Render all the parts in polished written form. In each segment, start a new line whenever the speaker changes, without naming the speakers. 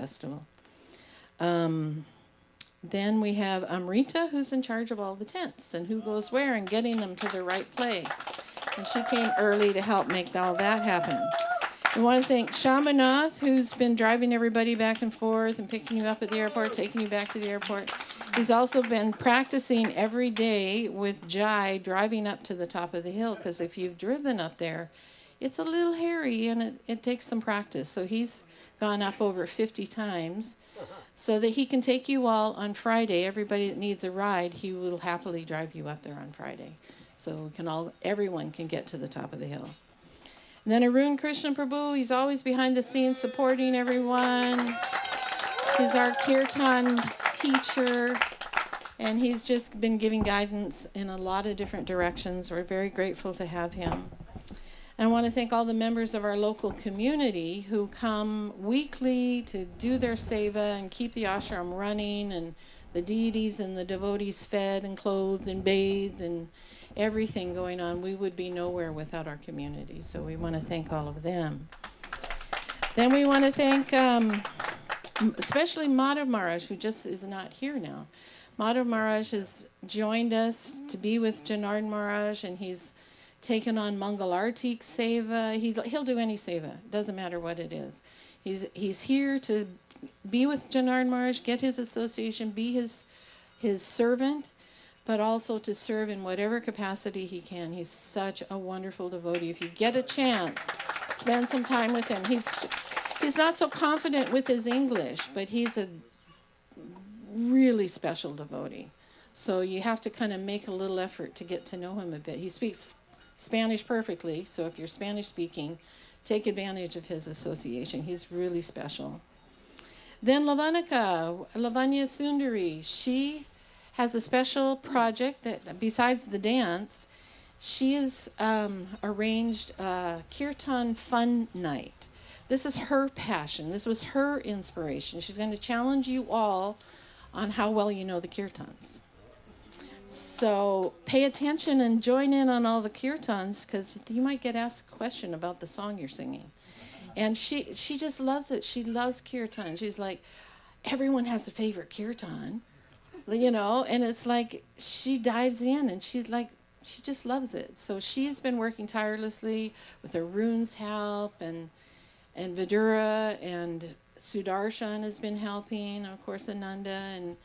festival. Um, then we have Amrita, who's in charge of all the tents and who goes where and getting them to the right place. And she came early to help make all that happen. We want to thank Shambhanath, who's been driving everybody back and forth and picking you up at the airport, taking you back to the airport. He's also been practicing every day with Jai driving up to the top of the hill, because if you've driven up there, it's a little hairy and it takes some practice. So he's gone up over 50 times so that he can take you all on Friday. Everybody that needs a ride, he will happily drive you up there on Friday. So everyone can get to the top of the hill. And then Arun Krishna Prabhu, he's always behind the scenes supporting everyone. He's our kirtan teacher, and he's just been giving guidance in a lot of different directions. We're very grateful to have him. And I want to thank all the members of our local community who come weekly to do their seva and keep the ashram running, and the deities and the devotees fed and clothed and bathed and everything going on. We would be nowhere without our community, so we want to thank all of them. Then we want to thank especially Madhav Maharaj, who just is not here now. Madhav Maharaj has joined us to be with Janardhan Maharaj, and he's taken on Mangalartik Seva. He'll do any seva, doesn't matter what it is. He's here to be with Janardhan Maharaj, get his association, be his servant, but also to serve in whatever capacity he can. He's such a wonderful devotee. If you get a chance, spend some time with him. He's not so confident with his English, but he's a really special devotee. So you have to kind of make a little effort to get to know him a bit. He speaks Spanish perfectly, so if you're Spanish speaking, take advantage of his association. He's really special. Then Lavanya Sundari, she has a special project that, besides the dance, she has arranged a kirtan fun night. This is her passion. This was her inspiration. She's going to challenge you all on how well you know the kirtans. So pay attention and join in on all the kirtans, because you might get asked a question about the song you're singing. And she just loves it. She loves kirtan. She's like, everyone has a favorite kirtan, and it's like she dives in and she just loves it. So she's been working tirelessly with Arun's help, and Vidura and Sudarshan has been helping, of course Ananda, and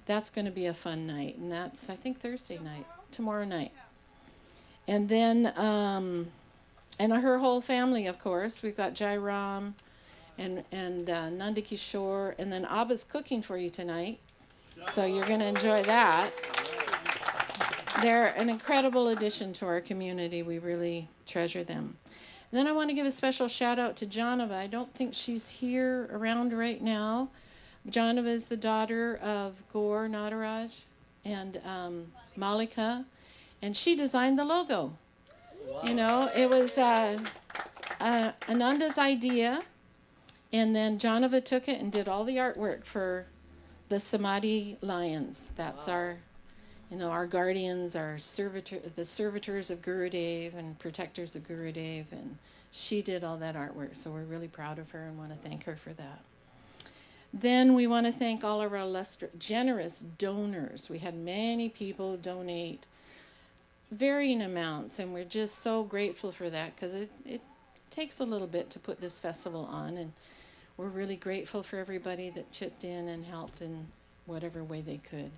that's going to be a fun night. And that's, I think, Thursday night, tomorrow night. And then, and her whole family, of course. We've got Jairam and Nanda Kishore, and then Abba's cooking for you tonight. So you're going to enjoy that. They're an incredible addition to our community. We really treasure them. And then I want to give a special shout out to Janava. I don't think she's here around right now. Janava is the daughter of Gaur Nataraj and Malika, and she designed the logo. Wow. It was Ananda's idea, and then Janava took it and did all the artwork for the Samadhi lions. That's our guardians, the servitors of Gurudev and protectors of Gurudev, and she did all that artwork. So we're really proud of her and want to thank her for that. Then we want to thank all of our generous donors. We had many people donate varying amounts, and we're just so grateful for that, because it takes a little bit to put this festival on, and we're really grateful for everybody that chipped in and helped in whatever way they could.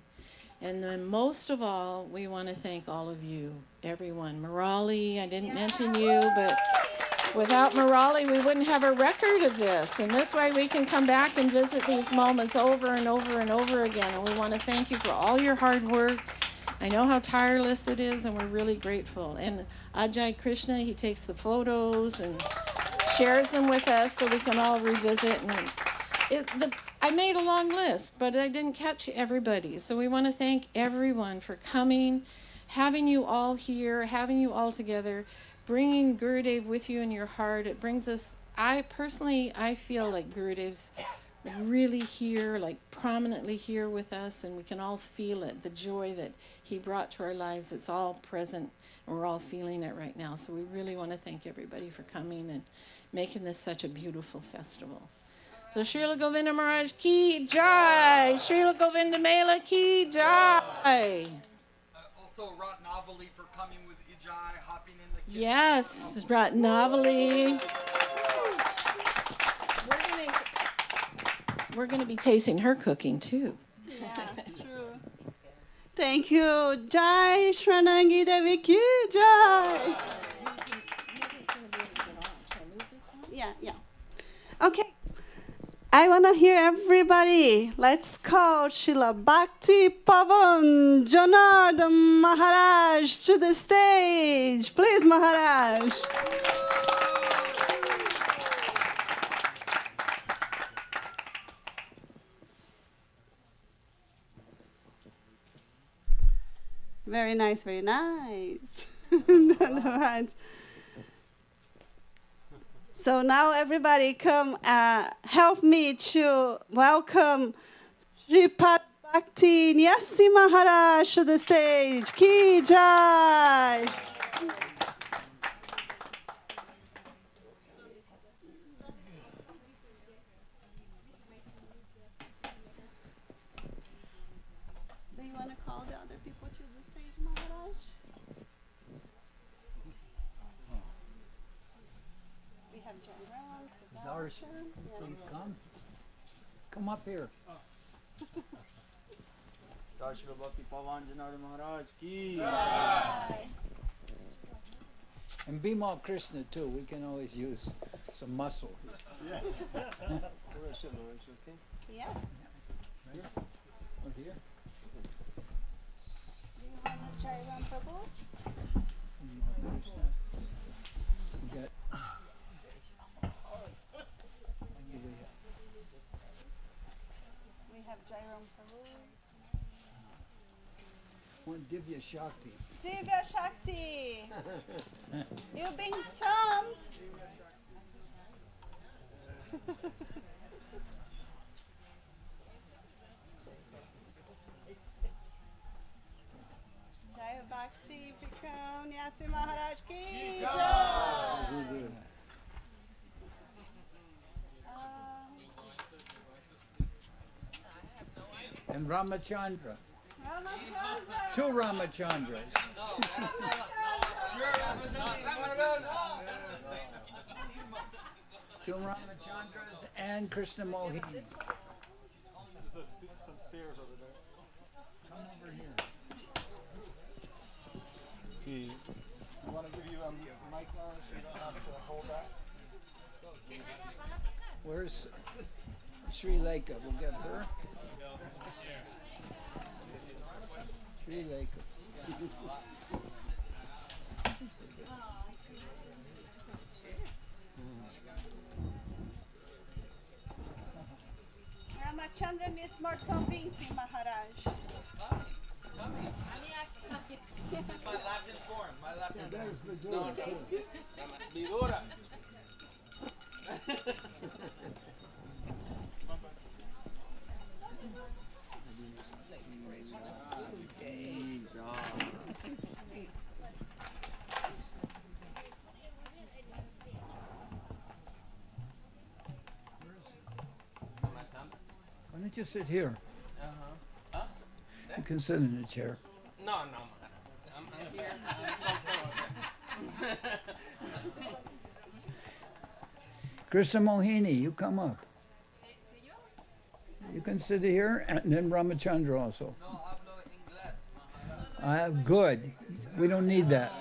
And then most of all, we want to thank all of you, everyone. Murali, I didn't mention you, but without Murali, we wouldn't have a record of this. And this way we can come back and visit these moments over and over and over again. And we want to thank you for all your hard work. I know how tireless it is, and we're really grateful. And Ajay Krishna, he takes the photos and shares them with us so we can all revisit. And I made a long list, but I didn't catch everybody. So we want to thank everyone for coming, having you all here, having you all together, bringing Gurudev with you in your heart. It brings us, I feel like Gurudev's really here, like prominently here with us, and we can all feel it, the joy that he brought to our lives. It's all present, and we're all feeling it right now. So we really want to thank everybody for coming and making this such a beautiful festival. So Srila Govinda Maharaj ki jai. Srila Govinda Mela ki jai.
Also Ratnavali for coming with Ijai, hopping in the kitchen.
Yes, Ratnavali. We're going to be tasting her cooking too.
Yeah, true. Thank you. Jai Shranangi Devi ki jai. Yeah. Okay. I want to hear everybody. Let's call Srila Bhakti Pavan Janardhan Maharaj to the stage. Please, Maharaj. Very nice, very nice. So now everybody come help me to welcome Sripad Bhakti Nyasi Maharaj to the stage. Ki jai. Do you want to call the other people to the stage, Maharaj? We have John
Darshan, please come. Come up here.
Shri Bhakti Pavan Janardhan Maharaj ki.
And Bhima Krishna too. We can always use some muscle.
Yes.
Yeah.
Right? Or here?
Do you want to try one purple?
Bhima Krishna. We got.
We have Jairam Prabhu.
One Divya Shakti.
Divya Shakti. You've been summoned. Jaya Bhakti Vikram Nyasi Maharaj ki jai.
And Ramachandra.
Ramachandra.
Two Ramachandras. Two Ramachandras and Krishna Mohini.
There's some stairs over there.
Come over here.
See, I want to give you a mic now so you don't have to hold that.
Where's Sri Lanka? We'll get her. Sri Lanka.
Ramachandra needs more convincing, Maharaj.
My Latin form. My
So
Latin
there's the door.
Vidura.
Why don't you sit here? You can sit in a chair.
No, I'm here.
Krishna Mohini, you come up. You can sit here, and then Ramachandra also. Good. We don't need that.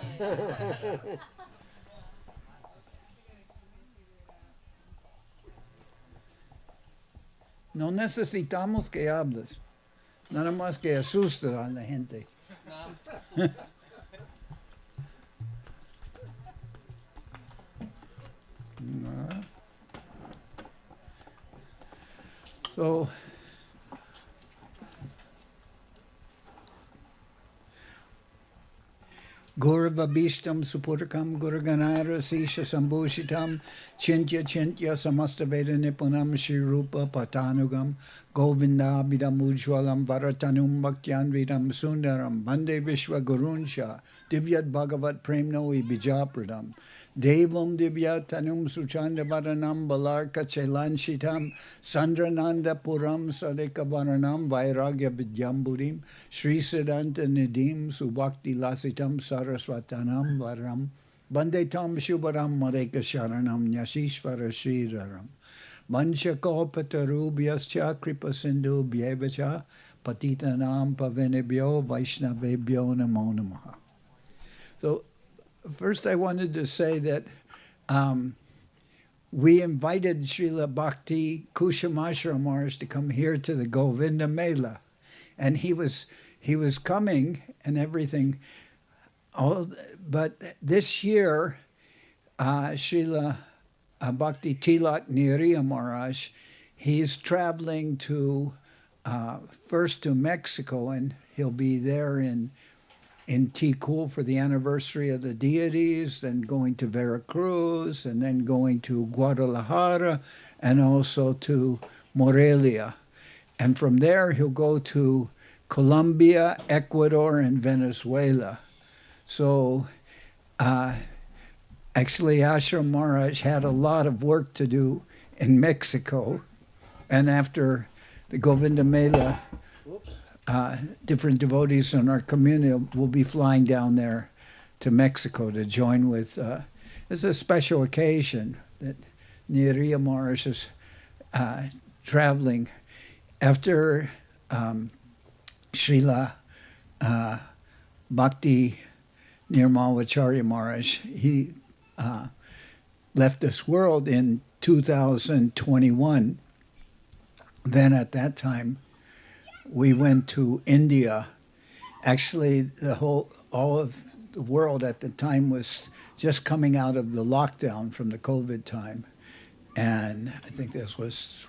No necesitamos que hables. Nada más que asusta a la gente. No. So, Gurvabhishtam Supurkam Gurganara Sisha Sambhushitam Chintya Chintya Samastaveda Nipunam Shri Rupa Patanugam Govinda Bidam Ujwalam Varatanum Bhaktyan Vidam Sundaram Bande Vishwa Gurunsha Divyat Bhagavat Premno Bijapradam. Devam Divyat Tanum Suchanda Varanam Balarka Chelanshitam Sandrananda Puram Sadeka Varanam Vairagya Vidyamburim Sri Siddhanta Nidim Subhakti Lasitam Saraswatanam Varam Bandetam Shubharam Mareka Sharanam Nyashishvara Shridaram Mancha Kopatarubyascha Kripa Sindhu Bhyevacha Patitanam Pavenebhyo Vaishnavebhyo Namo Namaha. So first I wanted to say that we invited Srila Bhakti Kushamashra Maharaj to come here to the Govinda Mela. And he was coming and everything. But this year, Srila Bhakti Tilak Niriya Maharaj, he's traveling to first to Mexico, and he'll be there in Tikul for the anniversary of the deities, then going to Veracruz, and then going to Guadalajara, and also to Morelia. And from there, he'll go to Colombia, Ecuador, and Venezuela. So actually, Ashram Maharaj had a lot of work to do in Mexico. And after the Govinda Mela, different devotees in our community will be flying down there to Mexico to join with. It's a special occasion that Niriya Maharaj is traveling. After Srila Bhakti Nirmalacharya Maharaj, he left this world in 2021. Then at that time, we went to India. Actually, all of the world at the time was just coming out of the lockdown from the COVID time. And I think this was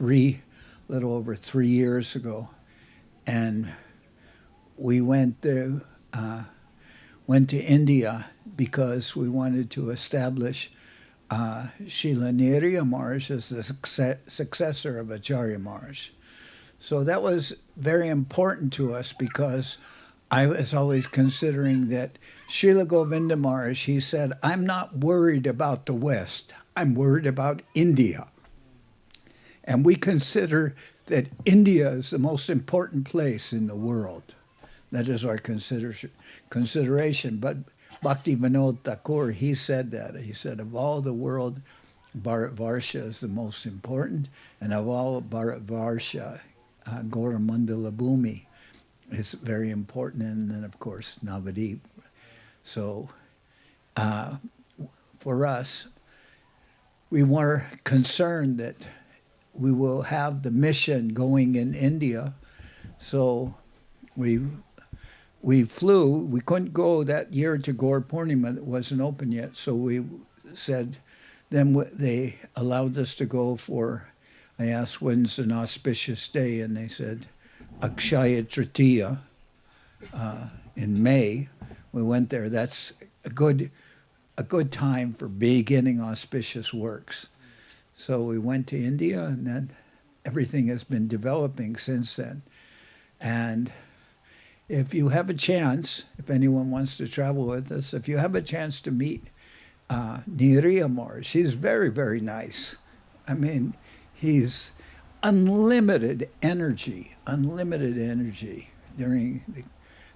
little over 3 years ago. And we went to India because we wanted to establish Srila Niriya Maharaj as the successor of Acharya Maharaj. So that was very important to us because I was always considering that Srila Govinda Maharaj, he said, I'm not worried about the West, I'm worried about India. And we consider that India is the most important place in the world. That is our consideration. But Bhakti Vinod Thakur, he said that. He said, of all the world, Bharatvarsha is the most important, and of all Bharatvarsha, Gauramandala Bhumi is very important, and then, of course, Navadip. So for us, we were concerned that we will have the mission going in India. So we flew. We couldn't go that year to Gaur Purnima. It wasn't open yet. So we said, then they allowed us to go for, I asked, when's an auspicious day? And they said, Akshaya Tritiya in May. We went there. That's a good time for beginning auspicious works. So we went to India, and then everything has been developing since then. And if you have a chance, if anyone wants to travel with us, if you have a chance to meet Niriya Maharaj, she's very, very nice. I mean, he's unlimited energy during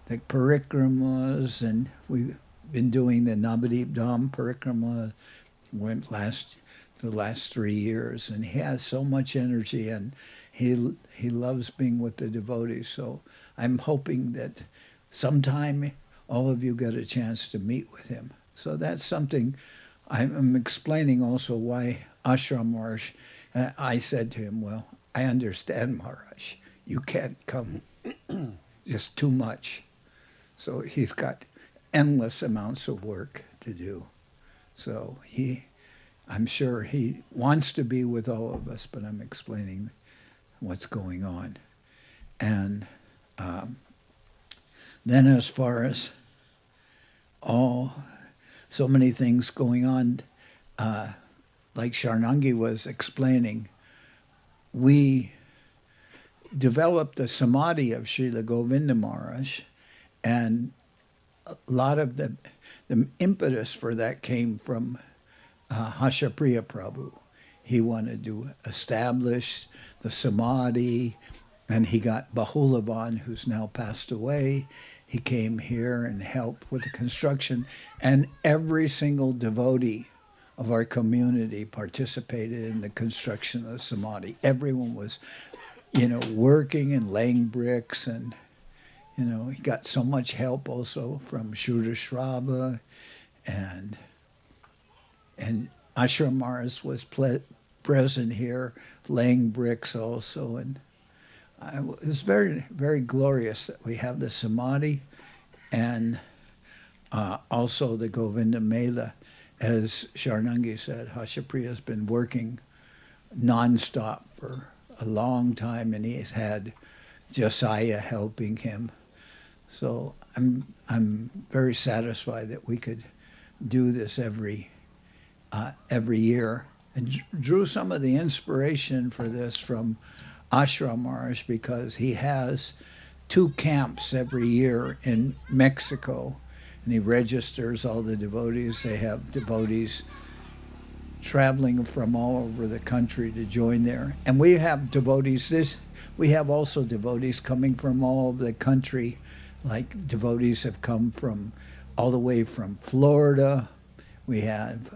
the parikramas, and we've been doing the Navadip Dham parikrama, went the last 3 years, and he has so much energy, and he loves being with the devotees. So I'm hoping that sometime all of you get a chance to meet with him. So that's something I'm explaining also why Ashram Maharaj, I said to him, well, I understand, Maharaj, you can't come, just too much. So he's got endless amounts of work to do. So I'm sure he wants to be with all of us, but I'm explaining what's going on. And then as far as so many things going on, like Sharnangi was explaining, we developed the samadhi of Srila Govinda Maharaj, and a lot of the impetus for that came from Hashapriya Prabhu. He wanted to establish the Samadhi, and he got Bahulavan, who's now passed away. He came here and helped with the construction, and every single devotee of our community participated in the construction of the Samadhi. Everyone was, working and laying bricks, and he got so much help also from Shuddha Shrava, and Ashram Maharaj was present here, laying bricks also, and it's very, very glorious that we have the Samadhi and also the Govinda Mela. As Sharanangi said, Hashapriya has been working nonstop for a long time, and he has had Josiah helping him. So I'm very satisfied that we could do this every year, and drew some of the inspiration for this from Ashram Maharaj, because he has 2 camps every year in Mexico, and he registers all the devotees. They have devotees traveling from all over the country to join there, and we have devotees. We have also devotees coming from all over the country, like devotees have come from all the way from Florida. We have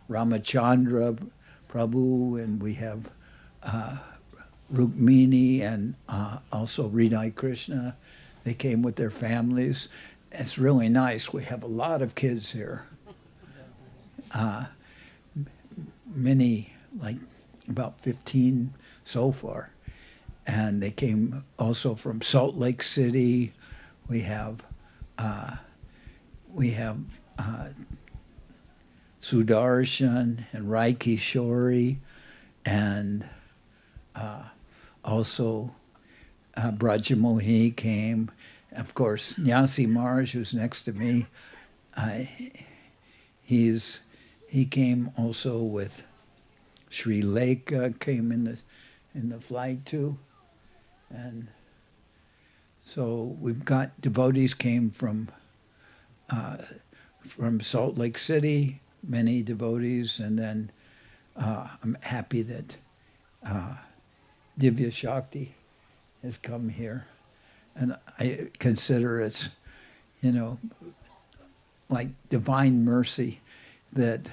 Ramachandra Prabhu, and we have Rukmini, and also Rinai Krishna. They came with their families. It's really nice. We have a lot of kids here. Many, like about 15 so far. And they came also from Salt Lake City. We have Sudarshan and Rai Kishori, and also Brajamohini came. Of course, Nyasi Maharaj, who's next to me, he came also with Sri Leka, came in the flight too, and so we've got devotees came from Salt Lake City, many devotees, and then I'm happy that Divya Shakti has come here. And I consider it's, like divine mercy that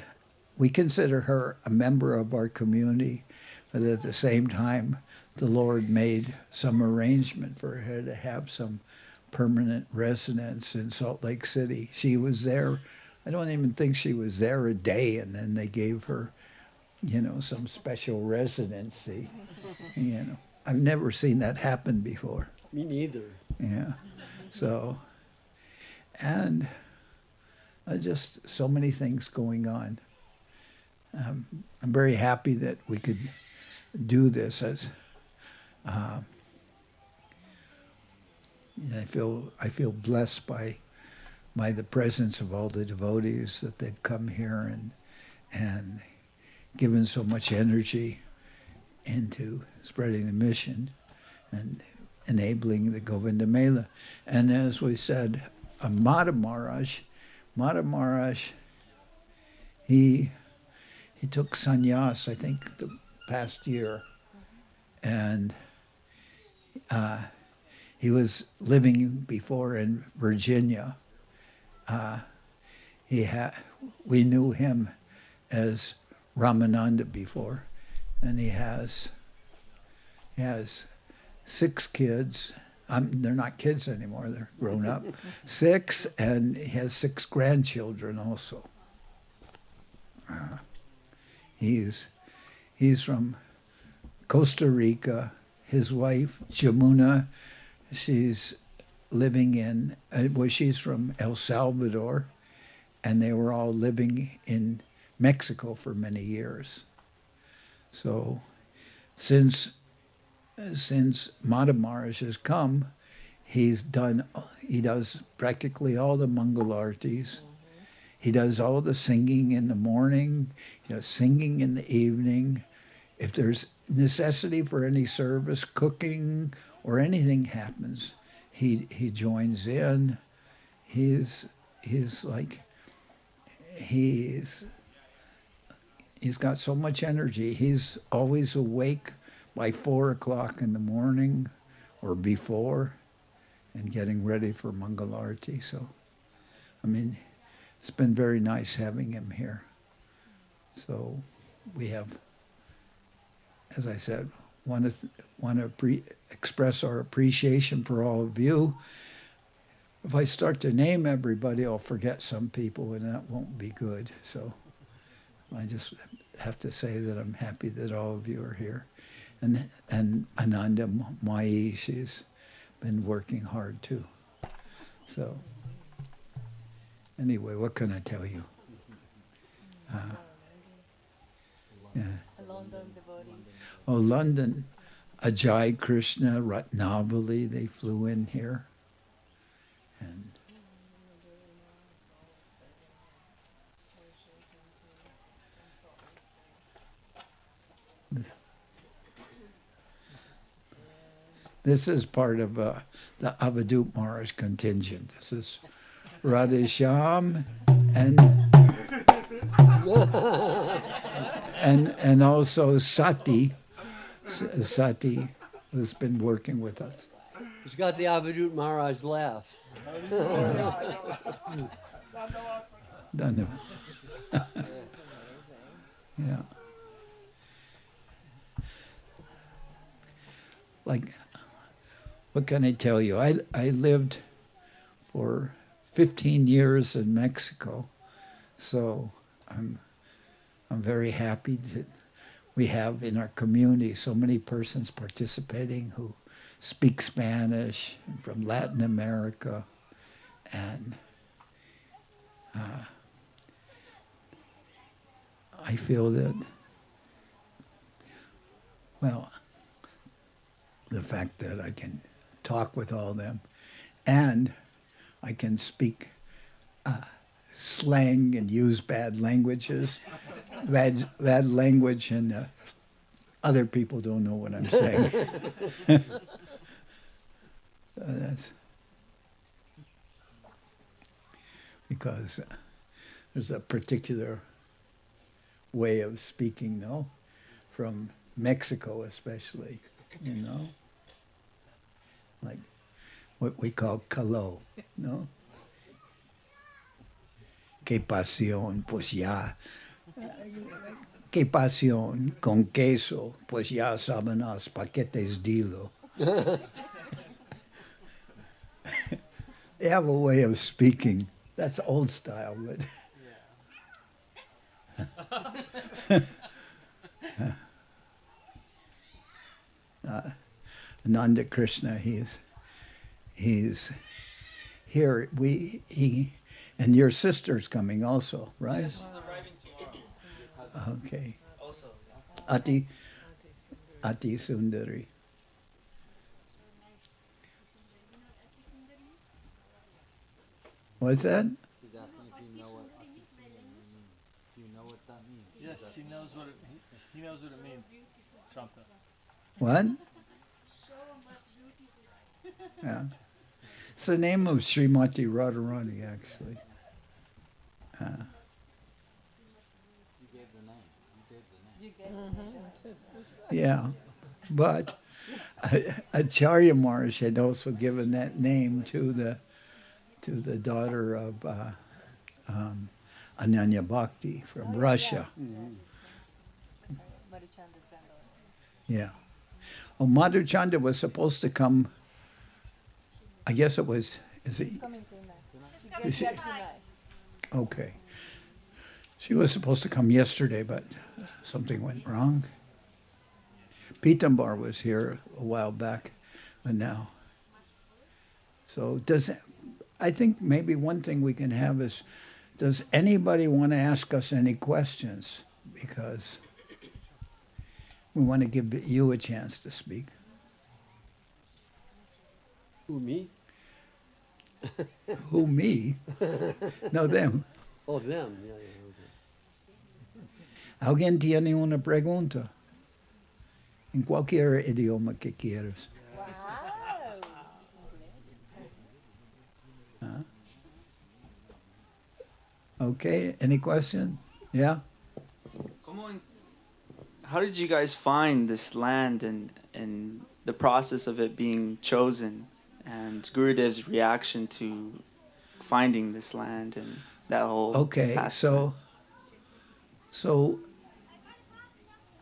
we consider her a member of our community, but at the same time, the Lord made some arrangement for her to have some permanent residence in Salt Lake City. She was there, I don't even think she was there a day, and then they gave her, some special residency. I've never seen that happen before.
Me neither.
Yeah. So, and just so many things going on. I'm very happy that we could do this. As I feel blessed by the presence of all the devotees, that they've come here and given so much energy into spreading the mission and enabling the Govinda Mela. And as we said, Madhav Maharaj, he took sannyas, I think, the past year, and he was living before in Virginia. We knew him as Ramananda before, and he has 6 kids. They're not kids anymore, they're grown up. 6, and he has 6 grandchildren also. He's from Costa Rica. His wife, Jamuna, she's living she's from El Salvador, and they were all living in Mexico for many years. So since Madhav Maharaj has come, he does practically all the Mangalartis. He does all the singing in the morning, he does singing in the evening. If there's necessity for any service, cooking, or anything happens, he joins in. he's like, he's got so much energy. He's always awake by 4 o'clock in the morning or before and getting ready for Mangalarti. So, I mean, it's been very nice having him here. So we have, as I said, want to express our appreciation for all of you. If I start to name everybody, I'll forget some people, and that won't be good. So I just have to say that I'm happy that all of you are here. And Ananda Mai, she's been working hard too. So anyway, what can I tell you? Yeah.
London devotee.
Oh, London, Ajay Krishna, Ratnavali, they flew in here. And this is part of the Avadut Maharaj contingent. This is Radhesham and also Sati, who's been working with us.
He's got the Avadut Maharaj laugh.
Done. Yeah. Like, what can I tell you? I lived for 15 years in Mexico, so I'm very happy that we have in our community so many persons participating who speak Spanish from Latin America, and I feel that, well, the fact that I can talk with all of them and I can speak slang and use bad languages, bad language, and other people don't know what I'm saying. That's because there's a particular way of speaking, though, from Mexico especially, you know, like what we call calo, no? Que pasión, pues ya. Que pasión con queso, pues ya saben los paquetes dilo. They have a way of speaking. That's old style, but Ananda Krishna, he's here. And your sister's coming also, right?
She's arriving tomorrow.
Okay.
Also.
Ati Sundari. What's that?
He's asking if you know what means. Do you know what that means?
Yes, he knows what it means. Shanta.
What? Yeah. It's the name of Srimati Radharani, actually.
You gave the name.
You get
Yeah. But Acharya Maharaj had also given that name to the daughter of Ananya Bhakti from Russia.
Madhuchandra's granddaughter.
Yeah. Oh, Madhuchanda was supposed to come, I guess it was, is it?
Coming tonight.
Is
She
she-
gets back tonight.
Okay. She was supposed to come yesterday, but something went wrong. Pitambar was here a while back, but now. So I think maybe one thing we can have is, does anybody want to ask us any questions? Because we want to give you a chance to speak.
Who, me?
Who, me? No, them.
Oh, them. Yeah, okay.
¿Alguien tiene una pregunta? En cualquier idioma que quieras.
Wow.
Okay, any question? Yeah?
How did you guys find this land and the process of it being chosen and Gurudev's reaction to finding this land and that whole
Okay,
past
so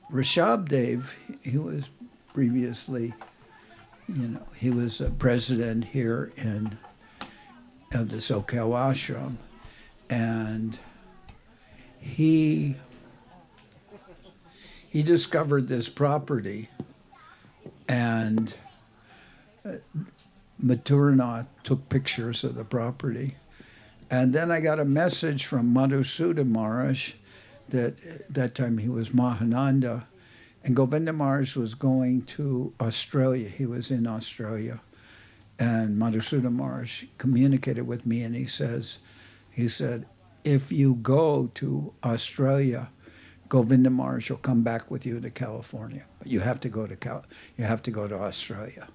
Rishabh Dev, he was previously, he was a president here of the Soquel Ashram, and he discovered this property, and Maturanath took pictures of the property. And then I got a message from Madhusuda Maharaj that at that time he was Mahananda, and Govinda Maharaj was going to Australia. He was in Australia. And Madhusuda Maharaj communicated with me, and he said, if you go to Australia, Govinda Maharaj will come back with you to California. But you have to go to Australia.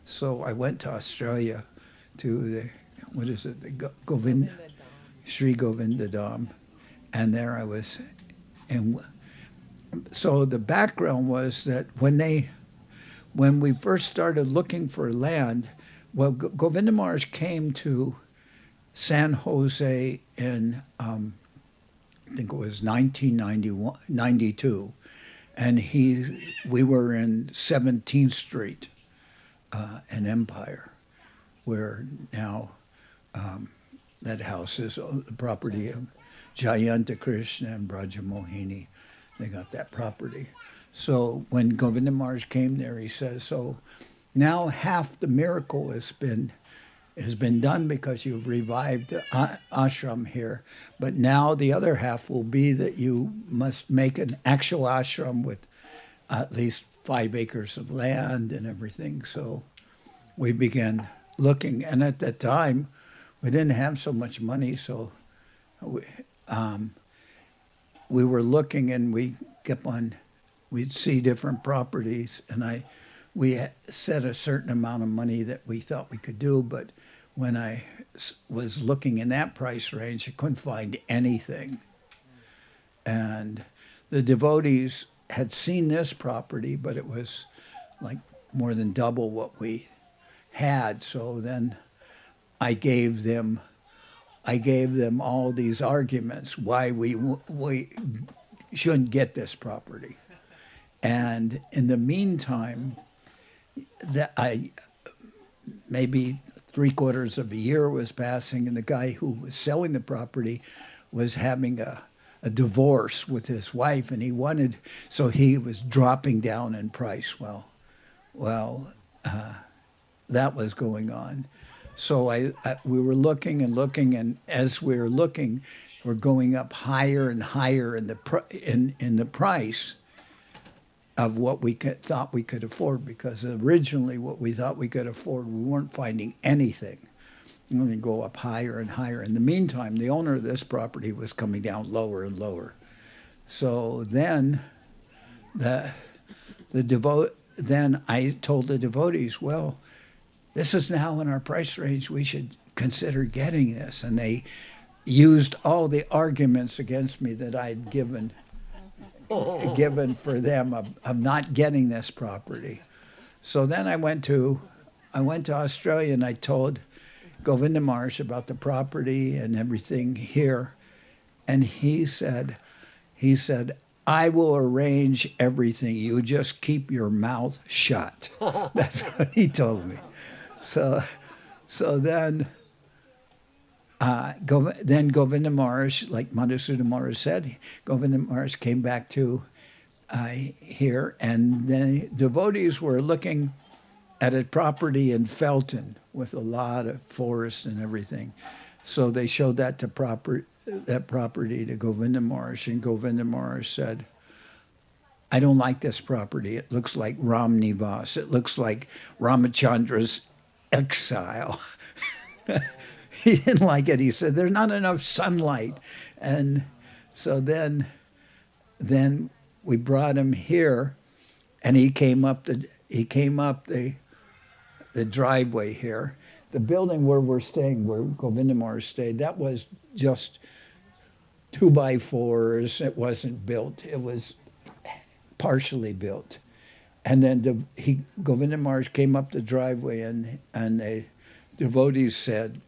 So I went to Australia to the Govinda, Sri Govinda Dham, and there I was. And so the background was that when we first started looking for land, well, Govinda Maharaj came to San Jose in, I think it was 1992, and we were in 17th Street in Empire, where now that house is the property of Jayanta Krishna and Braja Mohini. They got that property. So when Govinda Maharaj came there, he says, so now half the miracle has been done because you've revived the ashram here. But now the other half will be that you must make an actual ashram with at least 5 acres of land and everything. So we began looking. And at that time, we didn't have so much money. So we were looking, and we kept on, we'd see different properties. And we set a certain amount of money that we thought we could do, but when I was looking in that price range, I couldn't find anything. And the devotees had seen this property, but it was like more than double what we had. So then I gave them all these arguments why we shouldn't get this property. And in the meantime, maybe 3/4 of a year was passing, and the guy who was selling the property was having a divorce with his wife, and he was dropping down in price. That was going on. So we were looking, and as we were looking, we're going up higher and higher in the price of what we thought we could afford, because originally what we thought we could afford, we weren't finding anything. And we go up higher and higher. In the meantime, the owner of this property was coming down lower and lower. So then then I told the devotees, well, this is now in our price range, we should consider getting this. And they used all the arguments against me that I had given for them of not getting this property. So then I went to Australia, and I told Govinda Maharaj about the property and everything here. And he said, I will arrange everything. You just keep your mouth shut. That's what he told me. So then Govinda Maharaj, like Madhusuda Maharaj said, Govinda Maharaj came back to here, and the devotees were looking at a property in Felton with a lot of forest and everything. So they showed that property to Govinda Maharaj, and Govinda Maharaj said, I don't like this property. It looks like Ram Nivas. It looks like Ramachandra's exile. He didn't like it. He said, there's not enough sunlight. And so then we brought him here, and he came up the driveway here. The building where we're staying, where Govinda Maharaj stayed, that was just 2x4s. It wasn't built. It was partially built. And then Govinda Maharaj came up the driveway, and the devotees said,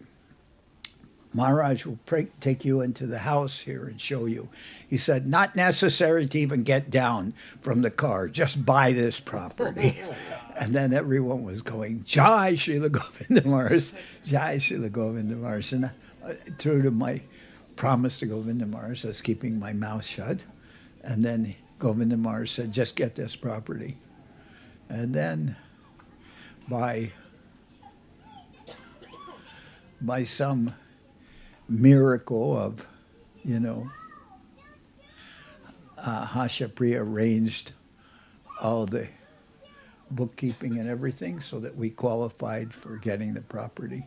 Maharaj will take you into the house here and show you. He said, not necessary to even get down from the car. Just buy this property. And then everyone was going, Jai Srila Govinda Maharaj, Jai Srila Govinda Maharaj. And true to my promise to Govinda Maharaj, I was keeping my mouth shut. And then Govinda Maharaj said, just get this property. And then by some miracle of, Hashapriya arranged all the bookkeeping and everything so that we qualified for getting the property.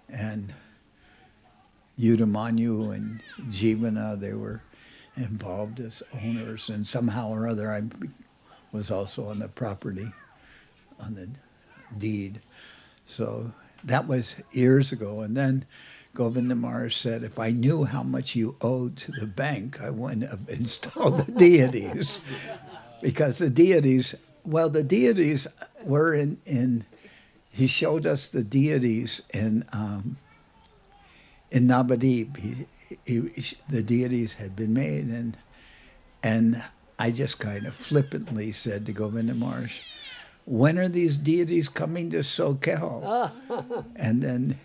And Yudamanyu and Jivana, they were involved as owners, and somehow or other I was also on the property, on the deed. So that was years ago. And then Govinda Maharaj said, if I knew how much you owed to the bank, I wouldn't have installed the deities. Because the deities were in he showed us the deities in Navadip. The deities had been made, and I just kind of flippantly said to Govinda Maharaj, when are these deities coming to Soquel? And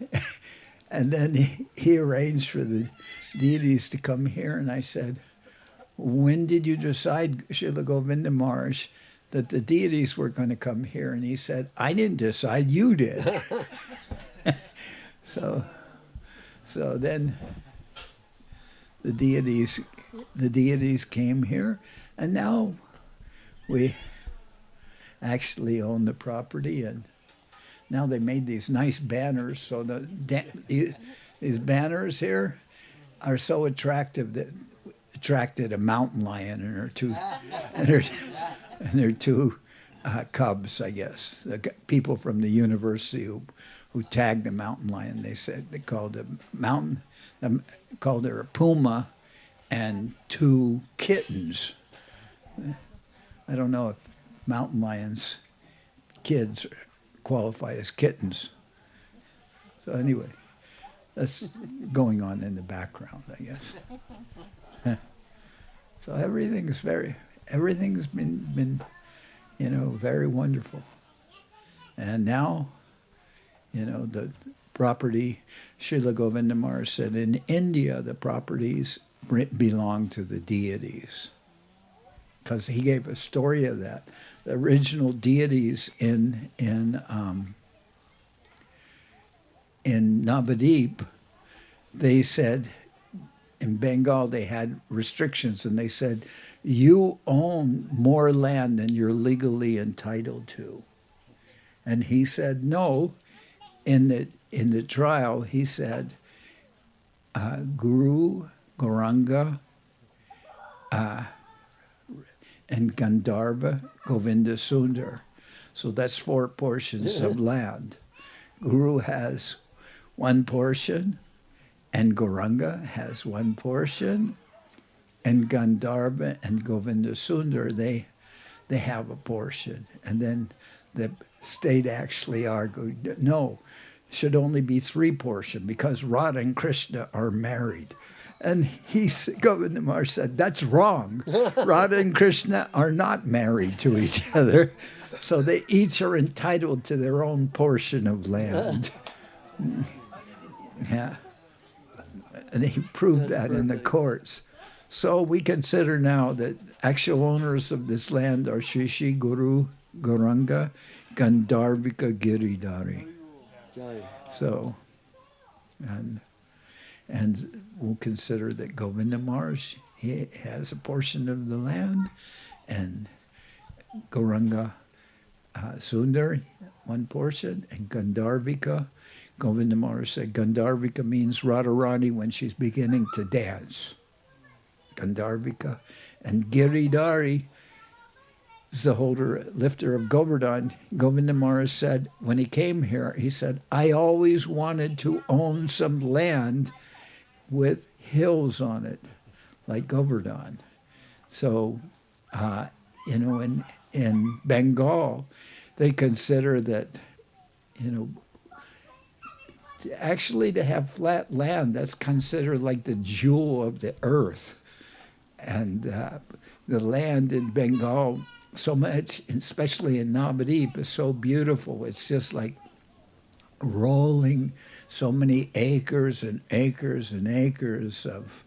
then he arranged for the deities to come here, and I said, when did you decide, Srila Govinda Maharaj, that the deities were going to come here? And he said, I didn't decide, you did. So then the deities came here, and now we actually own the property, and now they made these nice banners. So these banners here are so attractive that attracted a mountain lion and her two cubs, I guess. The people from the university who tagged the mountain lion, they said they called called her a puma and two kittens. I don't know if mountain lions' kids qualify as kittens. So anyway, that's going on in the background, I guess. So everything's been very wonderful. And now, the property, Srila Govinda Maharaj said, in India, the properties belong to the deities. Because he gave a story of that. The original deities in Navadip, they said, in Bengal they had restrictions, and they said, you own more land than you're legally entitled to. And he said, no. In the trial, he said, Guru, Gauranga, and Gandharva, Govinda Sundar. So that's 4 portions of land. Guru has 1 portion, and Gauranga has 1 portion, and Gandharva and Govinda Sundar, they have a portion. And then the state actually argued, no, it should only be 3 portions because Radha and Krishna are married. And Govinda Maharaj said, that's wrong. Radha and Krishna are not married to each other. So they each are entitled to their own portion of land. Yeah. And he proved that in the courts. So we consider now that actual owners of this land are Shishi, Guru, Gauranga, Gandharvika, Giridhari. So, and we'll consider that Govinda Maharaj, he has a portion of the land, and Gauranga Sundar, 1 portion, and Gandharvika. Govinda Maharaj said Gandharvika means Radharani when she's beginning to dance. Gandharvika. And Giridhari is the lifter of Govardhan. Govinda Maharaj said, when he came here, he said, I always wanted to own some land with hills on it, like Govardhan. So, you know, in Bengal, they consider that, you know, actually to have flat land, that's considered like the jewel of the earth. And the land in Bengal, so much, especially in Navadvip, is so beautiful. It's just like rolling so many acres and acres and acres of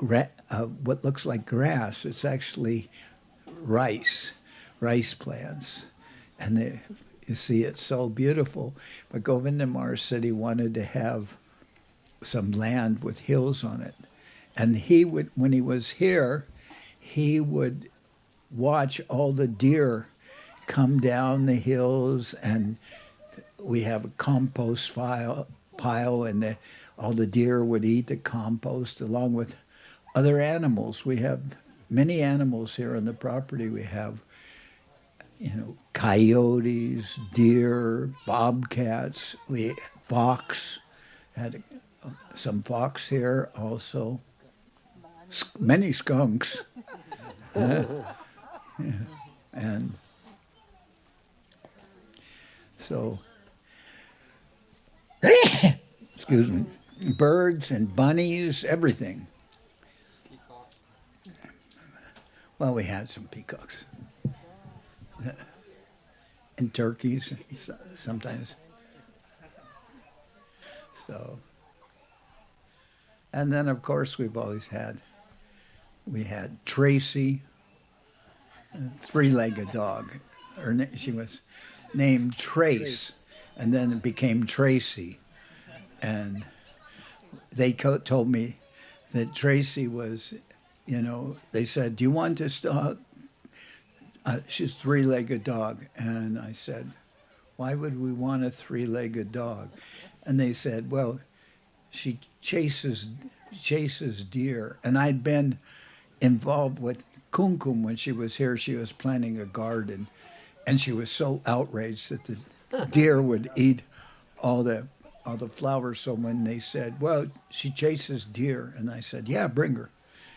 what looks like grass. It's actually rice plants. And you see, it's so beautiful. But Govinda Mela said he wanted to have some land with hills on it. And he would, when he was here, he would watch all the deer come down the hills, and we have a compost pile, and all the deer would eat the compost along with other animals. We have many animals here on the property. We have, you know, coyotes, deer, bobcats, fox, had some fox here also. Many skunks. Yeah. And so, excuse me, birds and bunnies, everything.
Peacock.
Well, we had some peacocks. And turkeys sometimes. So, and then of course we had Tracy, a three-legged dog. She was named Trace, and then it became Tracy. And they told me that Tracy was, you know, they said, "Do you want this dog?" She's a three-legged dog. And I said, "Why would we want a three-legged dog?" And they said, "Well, she chases deer." And I'd been involved with Kumkum when she was here. She was planting a garden, and she was so outraged that the deer would eat all the flowers. So when they said, "Well, she chases deer," and I said, "Yeah, bring her,"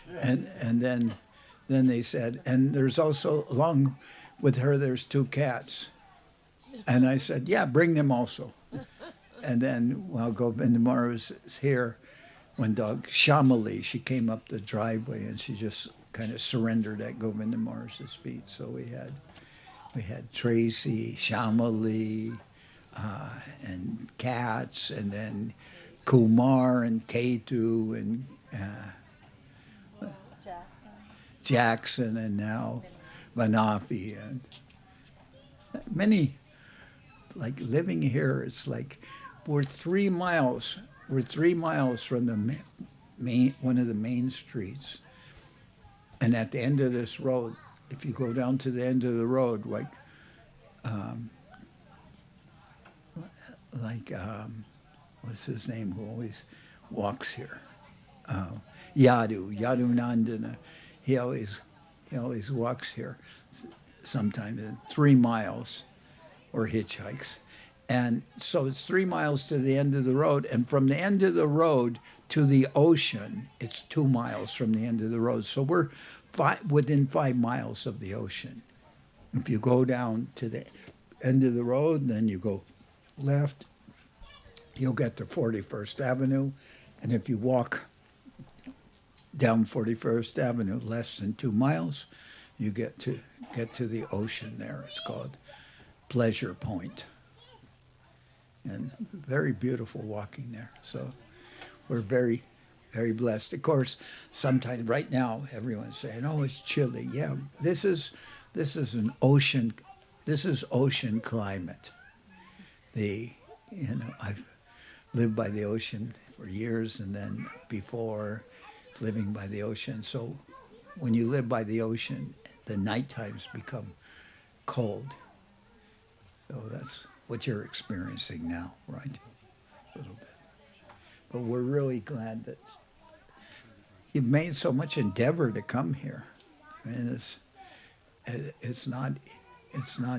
and then they said, "And there's also, along with her, there's 2 cats," and I said, "Yeah, bring them also." And then while Govinda Mela was here, one dog, Shamali, she came up the driveway and she just kind of surrendered at Govinda Mela's feet. So we had Tracy, Shamali, and cats, and then Kumar and Ketu and Jackson, and now Vanafi, and many. Like living here, it's like we're 3 miles. We're 3 miles from the one of the main streets, and at the end of this road, if you go down to the end of the road, what's his name, who always walks here, Yadu Nandana, he always walks here, sometimes 3 miles, or hitchhikes. And so it's 3 miles to the end of the road, and from the end of the road to the ocean, it's 2 miles from the end of the road. So we're within 5 miles of the ocean. If you go down to the end of the road, then you go left, you'll get to 41st Avenue, and if you walk down 41st Avenue less than 2 miles, you get to the ocean there. It's called Pleasure Point. And very beautiful walking there. So we're very, very blessed. Of course, sometimes right now everyone's saying, "Oh, it's chilly." Yeah, this is an ocean. This is ocean climate. I've lived by the ocean for years, and then before living by the ocean. So when you live by the ocean, the night times become cold. So that's what you're experiencing now, right? A little bit. But we're really glad that you've made so much endeavor to come here. I mean, it's not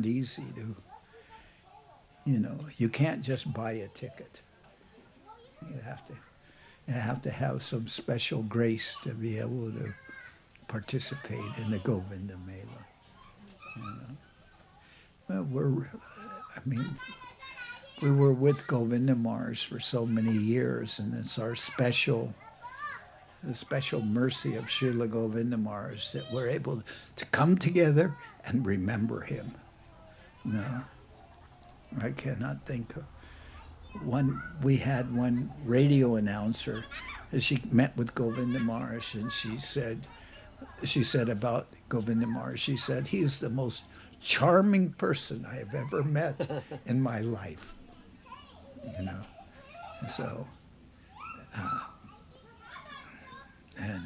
easy to, you can't just buy a ticket. You have to have some special grace to be able to participate in the Govinda Mela. You know? Well, we were with Govinda Mars for so many years, and it's the special mercy of Srila Govinda Mars that we're able to come together and remember him. No, I cannot think of one. We had one radio announcer, and she met with Govinda Mars, and she said about Govinda Mars, she said, he is the most charming person I have ever met in my life. You know, so, and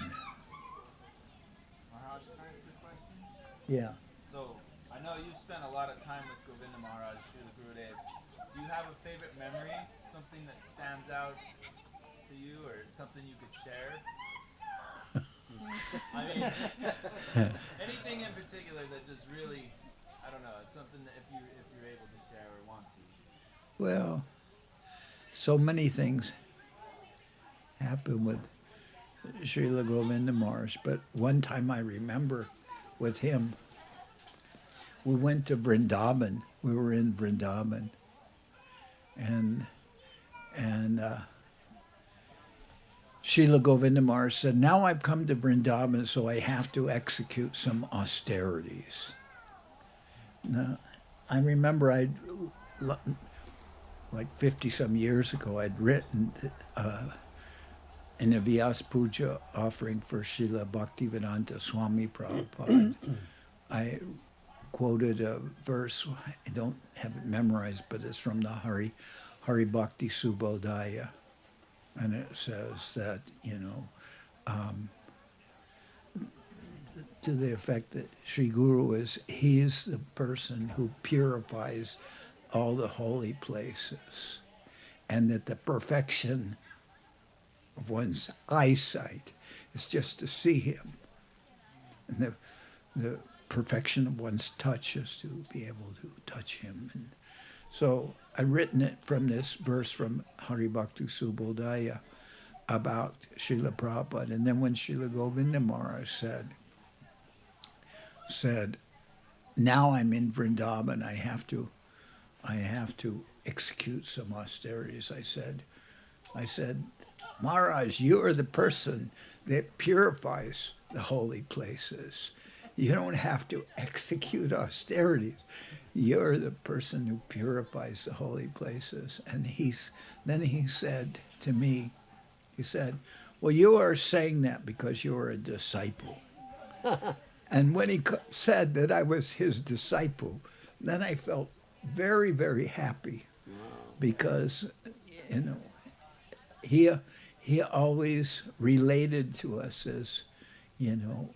Maharaj, can I ask you a question?
yeah.
So, I know you've spent a lot of time with Govinda Maharaj, Srila Gurudev. Do you have a favorite memory? Something that stands out to you, or something you could share? I mean, anything in particular that just really, I don't know, it's something that if you're able to share or want to.
Well, so many things happen with Srila Govinda Mars, but one time I remember with him, we went to Vrindavan. We were in Vrindavan, and Srila Govinda Mars said, now I've come to Vrindavan, so I have to execute some austerities. Now, I remember like 50-some years ago, I'd written in a Vyas Puja offering for Srila Bhaktivedanta Swami Prabhupada. I quoted a verse, I don't have it memorized, but it's from the Hari Bhakti Subodhaya. And it says that, you know, to the effect that Sri Guru he's the person who purifies all the holy places, and that the perfection of one's eyesight is just to see him, and the perfection of one's touch is to be able to touch him. And so I've written it from this verse from Hari Bhakti Subodhaya about Srila Prabhupada, and then when Srila Govinda Maharaj said, now I'm in Vrindavan, I have to execute some austerities. I said, Maharaj, you are the person that purifies the holy places. You don't have to execute austerities. You're the person who purifies the holy places. And then he said to me, he said, well, you are saying that because you are a disciple. And when he said that I was his disciple, then I felt very, very happy, because, you know, he always related to us as, you know,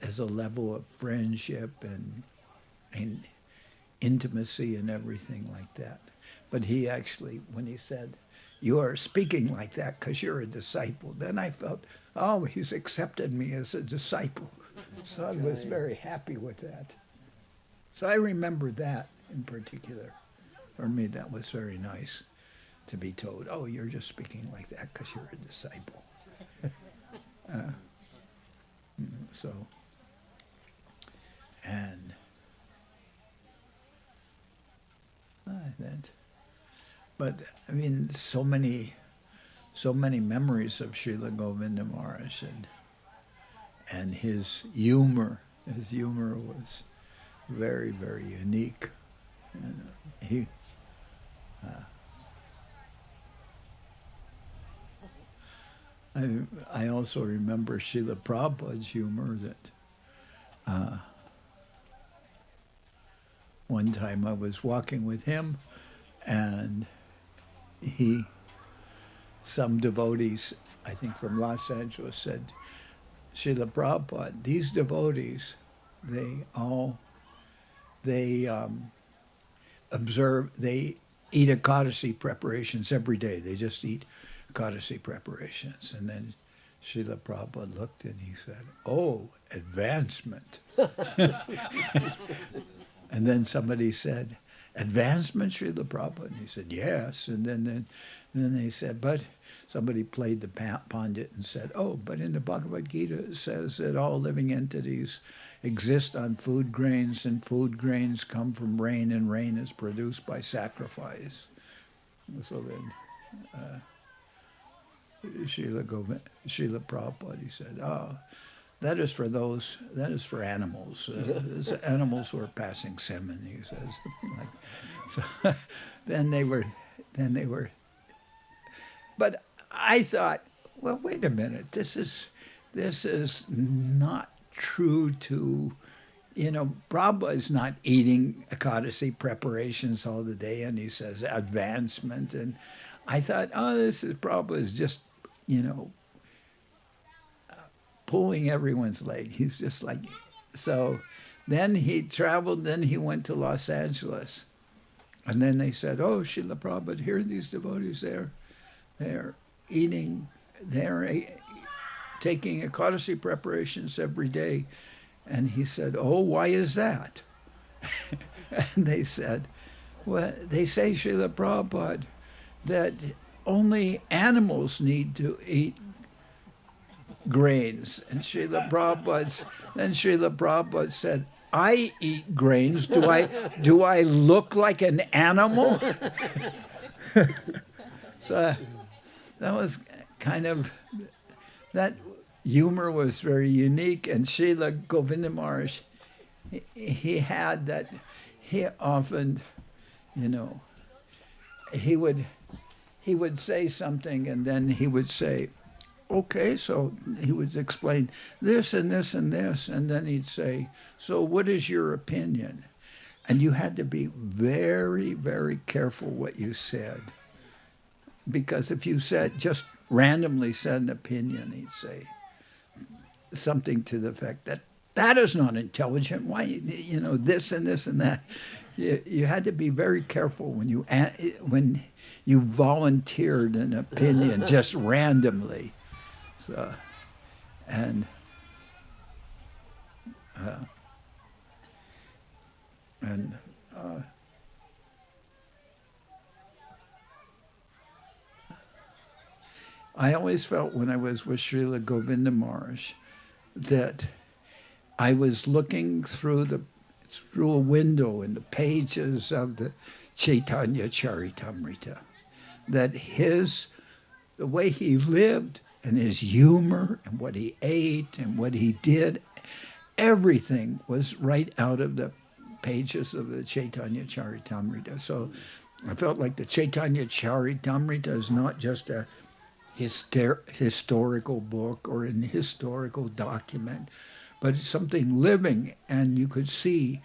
as a level of friendship and intimacy and everything like that. But he actually, when he said, you are speaking like that because you're a disciple, then I felt, oh, he's accepted me as a disciple. So I was very happy with that. So I remember that in particular. For me, that was very nice to be told, oh, you're just speaking like that because you're a disciple. So, and that, but I mean, so many memories of Srila Govinda Maharaj, and his humor was very, very unique. And I also remember Srila Prabhupada's humor, that one time I was walking with him, and some devotees, I think from Los Angeles, said, Srila Prabhupada, these devotees, they eat Ekadasi preparations every day. They just eat Ekadasi preparations. And then Srila Prabhupada looked and he said, oh, advancement. And then somebody said, advancement, Srila Prabhupada? And he said, yes. And then they said, but somebody played the Pandit and said, oh, but in the Bhagavad Gita it says that all living entities exist on food grains, and food grains come from rain, and rain is produced by sacrifice. So then Srila Prabhupada, he said, oh, that is for animals. Animals who are passing semen, he says. So then they were, but I thought, well, wait a minute, this is not true to, Prabhupada is not eating Ekadasi preparations all the day, and he says advancement, and I thought, oh, Prabhupada is just, pulling everyone's leg. He's just like, so then he traveled, then he went to Los Angeles. And then they said, oh, Srila Prabhupada, here are these devotees, they're eating, taking Ekadasi preparations every day. And he said, oh, why is that? And they said, well, they say, Srila Prabhupada, that only animals need to eat grains. And Srila Prabhupada said, I eat grains. Do I look like an animal? So that was kind of, that humor was very unique. And Srila Govinda Maharaj, he had that, he often, he would say something, and then he would say, okay, so he would explain this and this and this, and then he'd say, so what is your opinion? And you had to be very, very careful what you said. Because if you just randomly said an opinion, he'd say something to the effect that is not intelligent. Why, this and this and that. You had to be very careful when you volunteered an opinion just randomly. So, and I always felt when I was with Srila Govinda Maharaj that I was looking through a window in the pages of the Chaitanya Charitamrita, that the way he lived and his humor and what he ate and what he did, everything was right out of the pages of the Chaitanya Charitamrita. So I felt like the Chaitanya Charitamrita is not just a historical book or an historical document, but it's something living, and you could see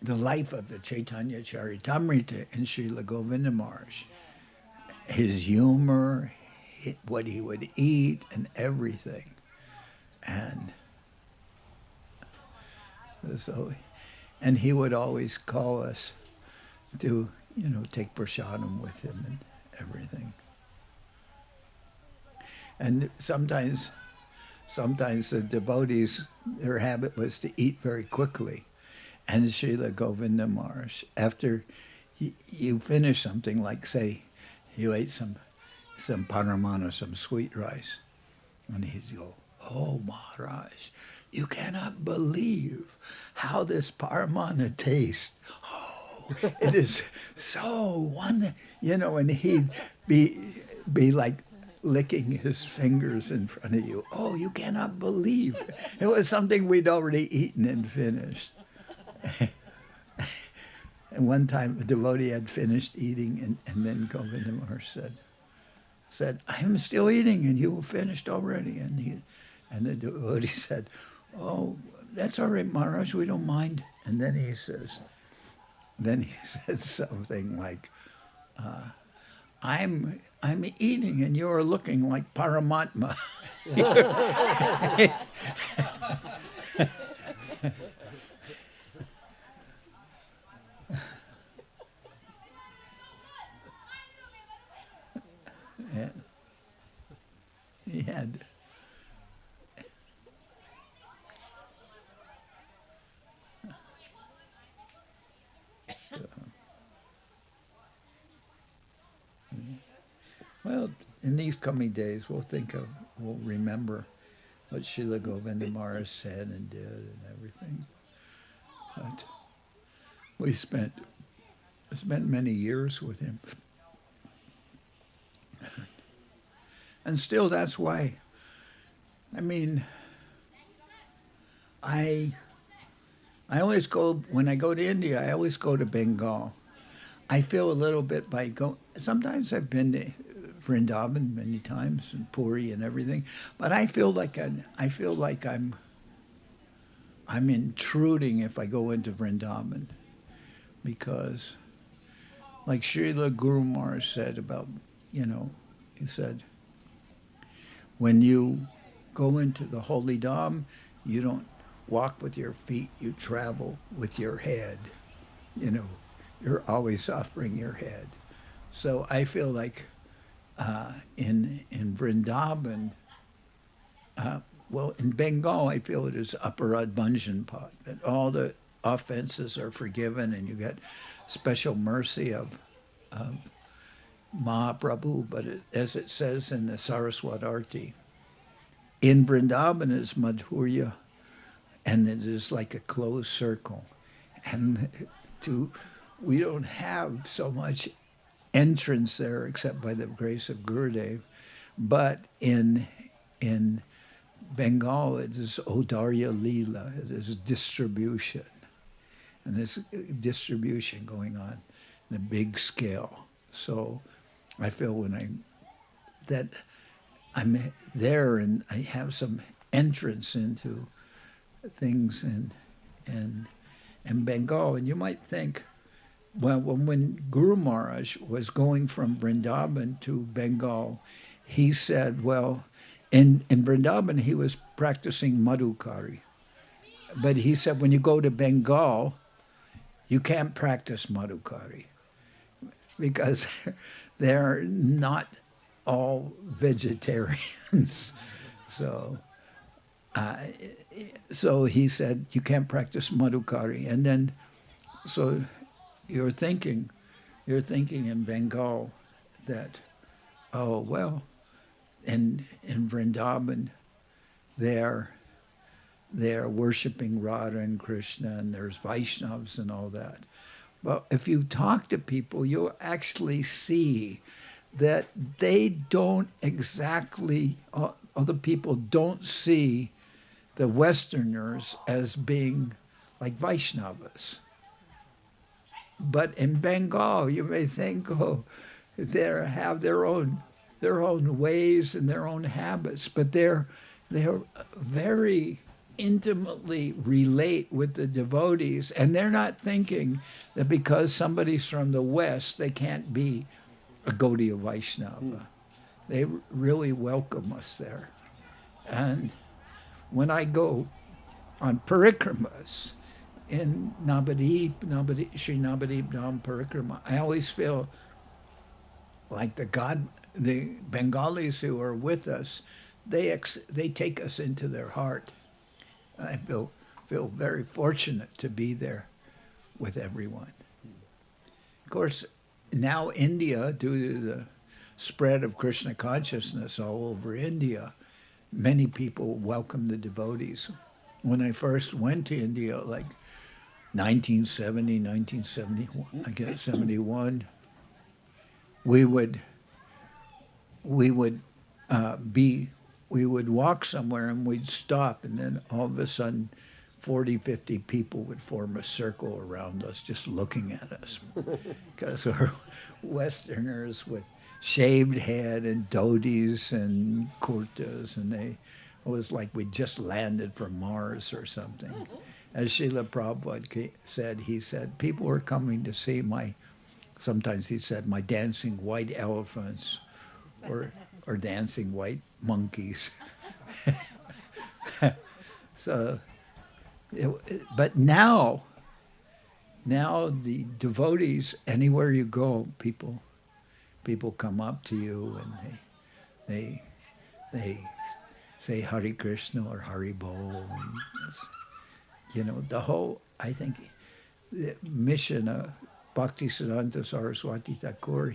the life of the Chaitanya Charitamrita in Srila Govinda Maharaj. His humor, what he would eat, and everything. And so, and he would always call us to, take prasadam with him and everything. And sometimes the devotees, their habit was to eat very quickly. And Srila Govinda Maharaj, after you finish something, like say, you ate some paramana, some sweet rice, and he'd go, oh Maharaj, you cannot believe how this paramana tastes. Oh, it is so wonderful, and he'd be like licking his fingers in front of you. Oh, you cannot believe. It was something we'd already eaten and finished. And one time a devotee had finished eating, and then Govinda Maharaj said, I'm still eating and you finished already. And the devotee said, oh, that's all right, Maharaj, we don't mind. And then he said something like, I'm eating and you're looking like Paramatma. And he had Well, in these coming days, we'll remember what Srila Govinda Mela said and did and everything. But we spent many years with him. And still, that's why, I mean, I always go, when I go to India, I always go to Bengal. I feel a little bit by sometimes I've been to Vrindavan many times and Puri and everything, but I feel like I'm intruding if I go into Vrindavan, because like Srila Guru Maharaj said about, he said, when you go into the holy dham, you don't walk with your feet, you travel with your head. You're always offering your head. So I feel like in Vrindavan, in Bengal, I feel it is Aparad Bhanjan Pat, that all the offenses are forgiven and you get special mercy of Mahaprabhu. But as it says in the Saraswat Arti, in Vrindavan is Madhurya, and it is like a closed circle. And we don't have so much entrance there except by the grace of Gurudev. But in Bengal, it is Odarya Leela, it is distribution. And there's distribution going on in a big scale. So I feel that I'm there and I have some entrance into things in Bengal. And you might think, well, when Guru Maharaj was going from Vrindavan to Bengal, he said, well, in Vrindavan he was practicing Madhukari. But he said, when you go to Bengal, you can't practice Madhukari because they're not all vegetarians. So he said, you can't practice Madhukari. And then, so you're thinking in Bengal that, oh, well, in Vrindavan, they're worshiping Radha and Krishna, and there's Vaishnavas and all that. But if you talk to people, you'll actually see that they don't exactly, other people don't see the Westerners as being like Vaishnavas. But in Bengal, you may think, oh, they have their own ways and their own habits, but they're very intimately relate with the devotees, and they're not thinking that because somebody's from the West, they can't be a Gaudiya Vaishnava. They really welcome us there. And when I go on parikramas in Sri Navadip Dham Parikrama, I always feel like the Bengalis who are with us, they take us into their heart. I feel very fortunate to be there with everyone. Of course, now India, due to the spread of Krishna consciousness all over India, many people welcome the devotees. When I first went to India, like 1971, we would walk somewhere and we'd stop, and then all of a sudden 40, 50 people would form a circle around us just looking at us because we're Westerners with shaved head and dhotis and kurtas, and it was like we just landed from Mars or something. As Srila Prabhupada said, he said, people were coming to see sometimes he said, my dancing white elephants or dancing white monkeys. But now the devotees, anywhere you go, people come up to you and they say Hare Krishna or Hari Bol. The whole, I think, the mission of Bhaktisiddhanta Saraswati Thakur,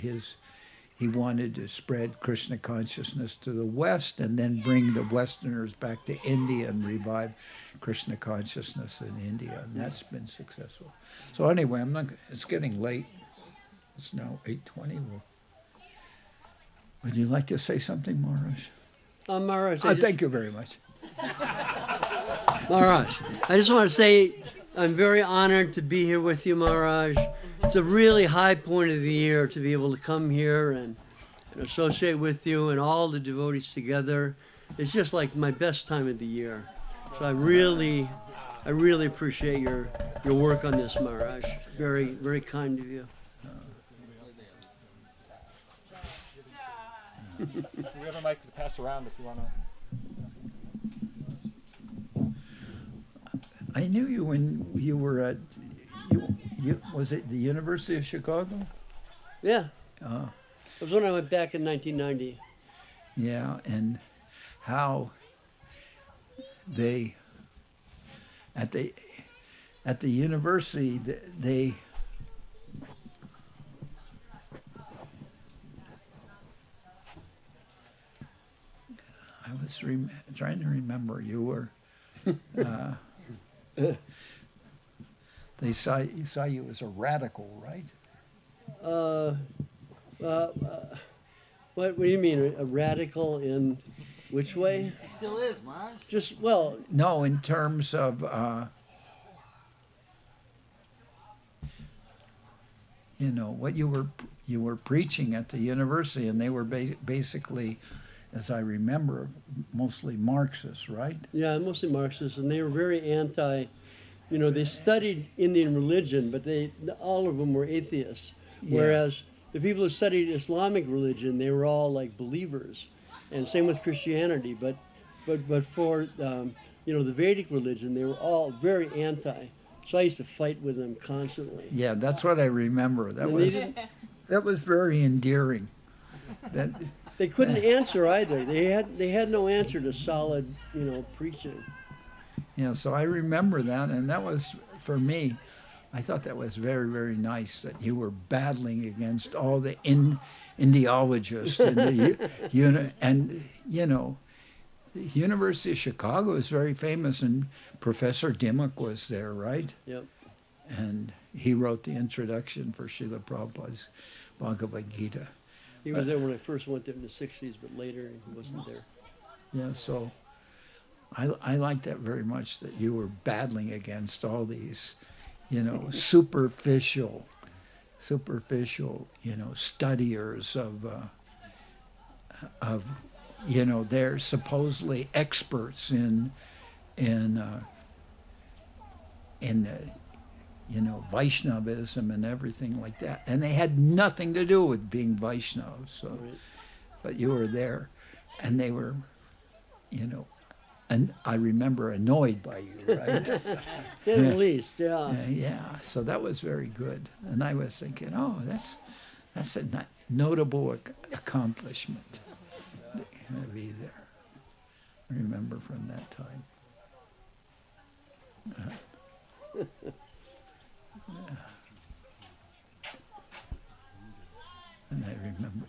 he wanted to spread Krishna consciousness to the West and then bring the Westerners back to India and revive Krishna consciousness in India, and that's been successful. So anyway, it's getting late. It's now 8:20. Would you like to say something, Maharaj?
Maharaj,
Thank you very much.
Maharaj, I just want to say I'm very honored to be here with you, Maharaj. It's a really high point of the year to be able to come here and associate with you and all the devotees together. It's just like my best time of the year. So I really appreciate your work on this, Maharaj. Very, very kind of you.
We have a mic to pass around if you want to.
I knew you when you were at, was it the University of Chicago?
Yeah. It was when I went back in 1990.
Yeah, and how they, at the university, they I was trying to remember. You were, they saw you as a radical, right?
What do you mean, a radical in which way?
It still is, Maharaj.
Just, well,
No, in terms of, you know, what you were preaching at the university, and they were basically, as I remember, mostly Marxists, right?
yeah, mostly Marxists, and they were very anti, they studied Indian religion, but all of them were atheists.
Yeah.
Whereas the people who studied Islamic religion, they were all like believers. And same with Christianity, but for, the Vedic religion, they were all very anti. So I used to fight with them constantly.
Yeah, that's what I remember. That
And
was very endearing. That
they couldn't answer either. They had no answer to solid, preaching.
yeah, so I remember that, and that was, for me, I thought that was very, very nice that you were battling against all the Indiologists and the University of Chicago is very famous, and Professor Dimmock was there, right?
Yep.
And he wrote the introduction for Srila Prabhupada's Bhagavad Gita.
He was there when I first went there in the 60s, but later he wasn't there.
Yeah, so I like that very much, that you were battling against all these, superficial, studiers of they're supposedly experts in the, Vaishnavism and everything like that. And they had nothing to do with being Vaishnavas. So,
Right.
but you were there, and they were, and I remember annoyed by you, right?
At the least, yeah.
Yeah, so that was very good. And I was thinking, oh, that's a notable accomplishment to be there. I remember from that time. And I remember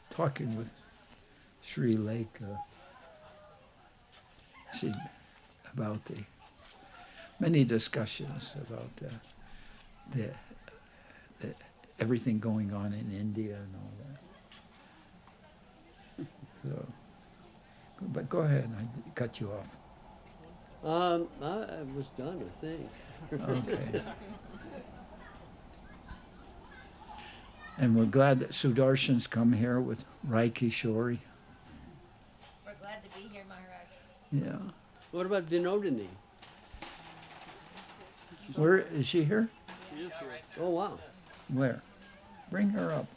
talking with Sri Lekha about the many discussions about the everything going on in India and all that. So, but go ahead, I cut you off.
I was done, I think.
Okay. And we're glad that Sudarshan's come here with Rai Kishori.
We're glad to be here, Maharaj.
Yeah.
What about Vinodini?
Where is she here?
She is here. Oh, wow.
Where? Bring her up.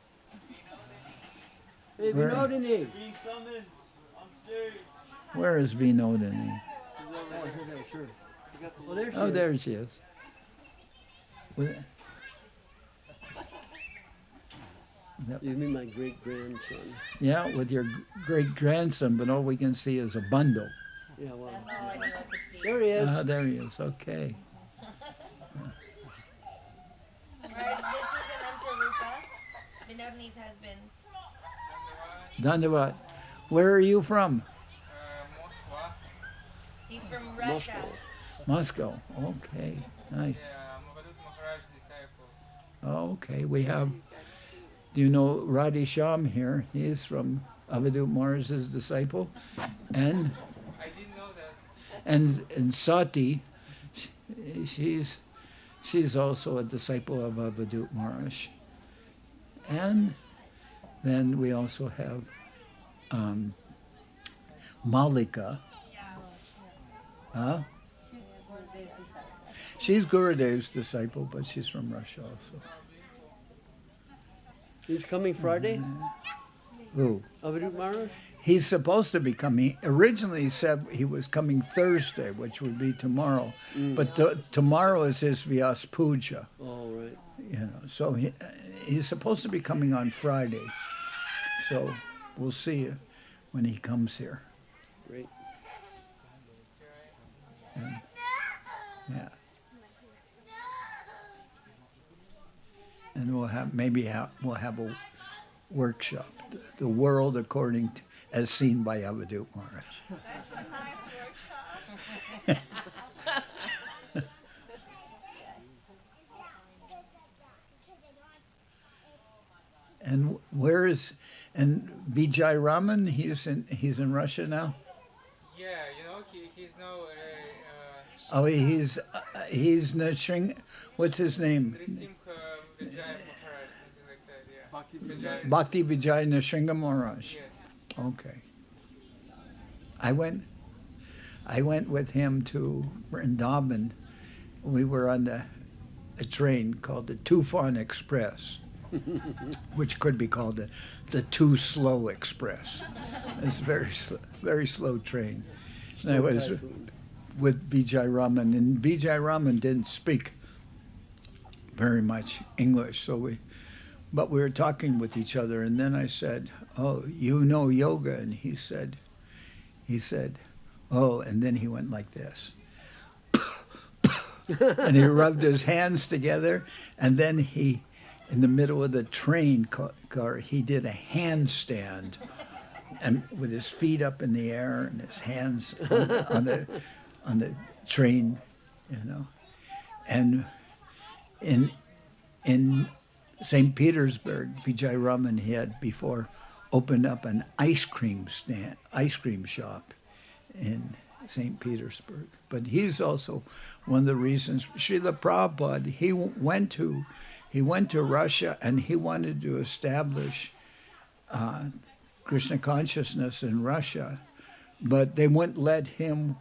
Hey,
Where?
Vinodini.
Being summoned on stage.
Where is Vinodini?
Oh, here, sure. Oh, there she
Oh,
is.
there she is. With- Yep.
You mean my great-grandson.
Yeah, with your great grandson, but all we can see is a bundle.
Yeah, well.
That's all anyone could see.
There he is.
There he is. Okay.
Maharaj, this is Ananta Rupa, Vinodini's husband.
Dandavad. Where are you from?
Moscow.
He's from Russia.
Moscow. Okay, nice.
Yeah, Avadut Maharaj disciple.
Oh, okay, we have, do you know Radhi Sham here? He's from Avadut Maharaj's disciple. And
I didn't know that.
and Sati, she's also a disciple of Avadut Maharaj. And then we also have Malika. Huh? She's Gurudev's disciple, but she's from Russia also.
He's coming Friday?
Who?
Avadut Maharaj?
He's supposed to be coming. Originally, he said he was coming Thursday, which would be tomorrow. But tomorrow is his Vyas Puja.
Oh, right.
You know, so he's supposed to be coming on Friday. So we'll see when he comes here.
Great.
And, yeah. And we'll have we'll have a workshop, the world according to, as seen by Avadut Maharaj.
That's a nice workshop.
And where is Vijay Raman? He's in Russia now.
Yeah, he's now
Oh, he's Nashring. What's his name?
Vijay Maharaj, something like that. Yeah.
Bhakti Vijay Nashringa Maharaj.
Yes.
Okay. I went with him to Vrindavan. We were on a train called the Tufan Express, which could be called the Too Slow Express. It's a very slow train. And I was with Vijay Raman, and Vijay Raman didn't speak very much English, but we were talking with each other, and then I said, "Oh, you know yoga?" And he said, "Oh," and then he went like this. And he rubbed his hands together, and then he, in the middle of the train car, he did a handstand, and with his feet up in the air and his hands on the train, you know. And in St. Petersburg, Vijay Raman had before opened up an ice cream shop in St. Petersburg. But he's also one of the reasons Srila Prabhupada, he went to Russia and he wanted to establish Krishna consciousness in Russia, but they wouldn't let him.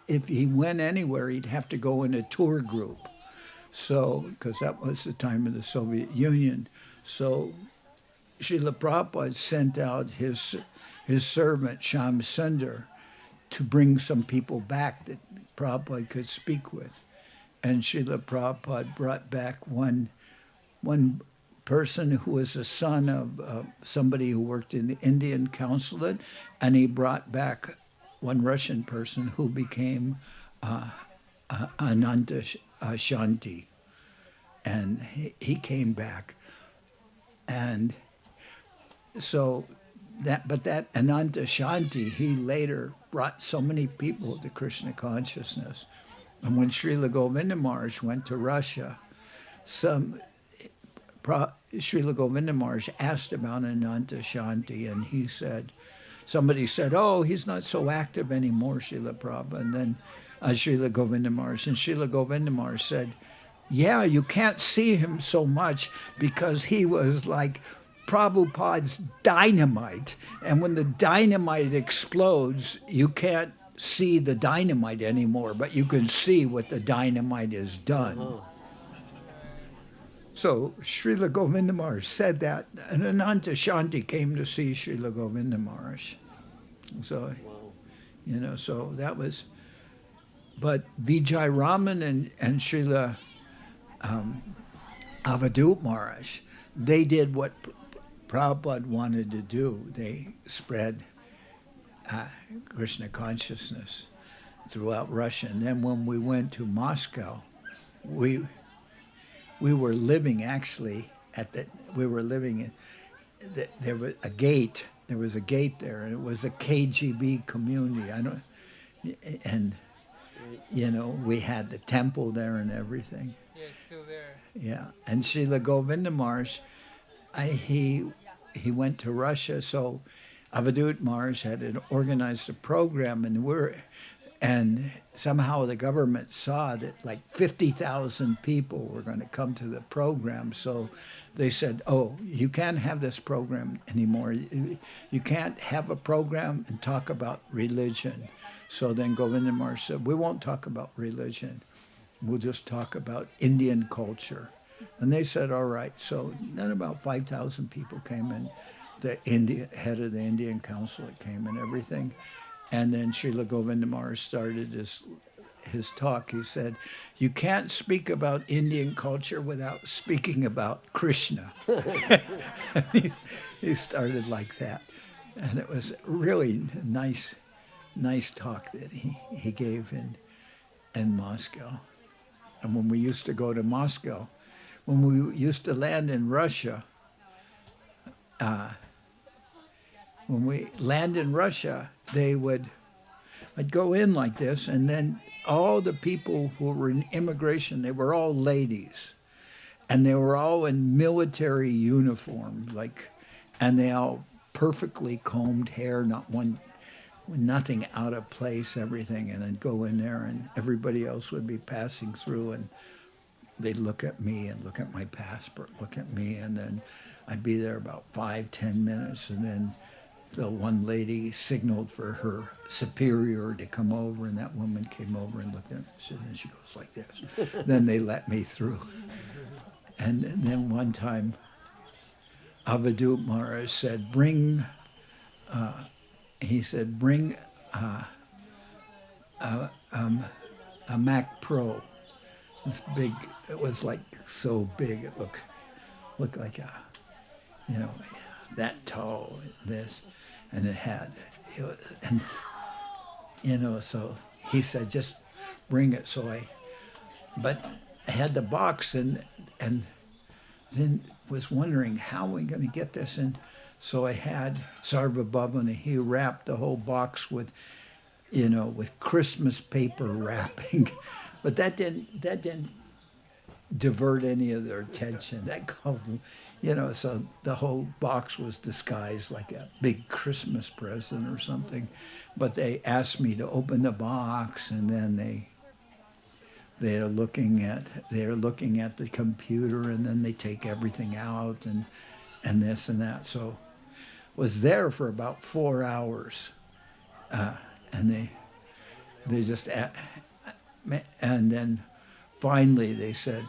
If he went anywhere, he'd have to go in a tour group. So, because that was the time of the Soviet Union. So Srila Prabhupada sent out his servant, Sham Sundar, to bring some people back that Prabhupada could speak with. And Srila Prabhupada brought back one person who was a son of somebody who worked in the Indian consulate, and he brought back one Russian person who became Ananta Shanti. And he came back. And so that Ananta Shanti, he later brought so many people to Krishna consciousness. And when Srila Govinda Maharaj went to Russia, Srila Govinda Maharaj asked about Ananta Shanti, and somebody said, "Oh, he's not so active anymore, Srila Prabhupada." And then Srila Govinda Maharaj, and Srila Govinda Maharaj said, "Yeah, you can't see him so much because he was like Prabhupada's dynamite. And when the dynamite explodes, you can't see the dynamite anymore, but you can see what the dynamite has done." Oh. So Srila Govinda Maharaj said that, and Ananta Shanti came to see Srila Govinda Maharaj. So, so that was, but Vijay Raman and Srila Avadut Maharaj, they did what Prabhupada wanted to do. They spread Krishna consciousness throughout Russia. And then when we went to Moscow, we were living actually we were living there was a gate. There was a gate there, and it was a KGB community. And we had the temple there and everything.
Yeah, it's still there.
Yeah, and Srila Govinda Maharaj, he went to Russia, so Avadut Maharaj had organized a program, and somehow the government saw that like 50,000 people were going to come to the program, so they said, oh, you can't have this program anymore. You can't have a program and talk about religion. So then Govinda Maharaj said, we won't talk about religion. We'll just talk about Indian culture. And they said, all right. So then about 5,000 people came, and the head of the Indian Council came and everything. And then Srila Govinda Maharaj started his talk. He said, you can't speak about Indian culture without speaking about Krishna. He started like that. And it was really nice talk that he gave in Moscow. And when we used to go to Moscow, when we used to land in Russia, I'd go in like this, and then all the people who were in immigration, they were all ladies. And they were all in military uniform, and they all perfectly combed hair, nothing out of place, everything, and then go in there, and everybody else would be passing through, and they'd look at me and look at my passport, look at me, and then I'd be there about 5-10 minutes, and then the one lady signaled for her superior to come over, and that woman came over and looked at me, and then she goes like this. Then they let me through. And then one time, Avadut Maharaj said, bring a Mac Pro. It's big. It was like so big. It looked like that tall. This, and it had, So he said, just bring it. But I had the box and then was wondering how we're going to get this in. So I had Sarva Bhavana. He wrapped the whole box with Christmas paper wrapping, but that didn't divert any of their attention. That called them, so the whole box was disguised like a big Christmas present or something. But they asked me to open the box, and then they're looking at the computer, and then they take everything out and this and that. So was there for about 4 hours, and they just and then finally they said,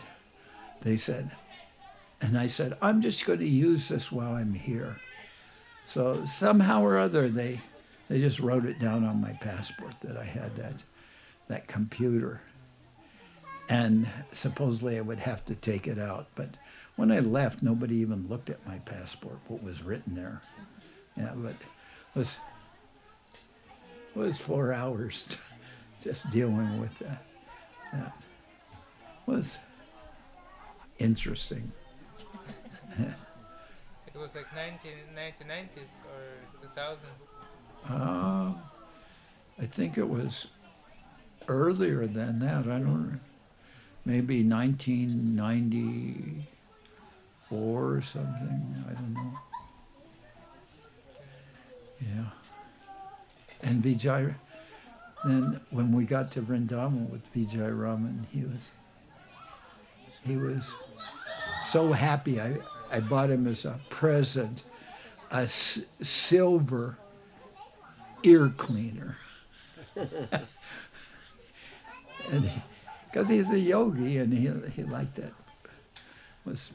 and I said, I'm just going to use this while I'm here. So somehow or other they just wrote it down on my passport that I had that computer, and supposedly I would have to take it out, but when I left, nobody even looked at my passport, what was written there. Yeah, but it was 4 hours just dealing with that. That was interesting.
It was like 1990s or 2000.
I think it was earlier than that. I don't know. Maybe 1994 or something. I don't know. Yeah. And Vijay, then when we got to Vrindavan with Vijay Raman, he was so happy. I bought him as a present a silver ear cleaner. And because he's a yogi, and he liked that. It was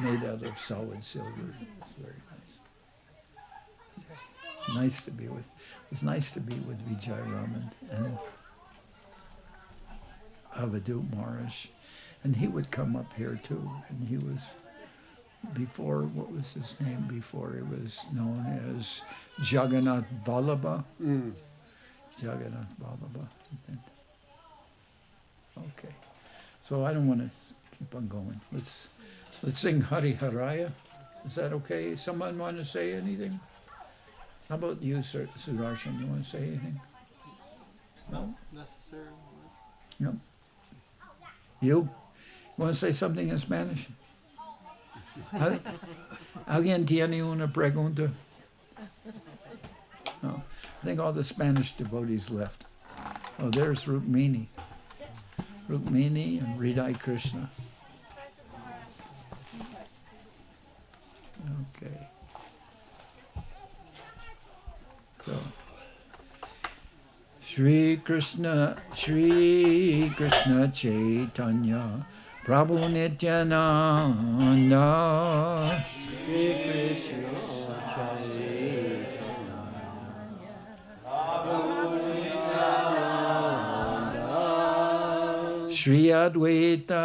made out of solid silver. It's very nice. It was nice to be with Vijay Raman and Avadut Maharaj. And he would come up here too. And he was, before, what was his name before? He was known as Jagannath Vallabha. Jagannath Vallabha. Okay. So I don't want to keep on going. Let's sing Hari Haraya. Is that okay? Someone want to say anything? How about you, Sudarshan? You want to say anything? No?
Necessary.
No? You? Want to say something in Spanish? ¿Alguien tiene una pregunta? No. I think all the Spanish devotees left. Oh, there's Rukmini. Rukmini and Hridai Krishna. Okay. So, Shri Krishna Chaitanya Prabhu Nityananda.
Shri Krishna Chaitanya Prabhu Nityananda.
Shri Advaita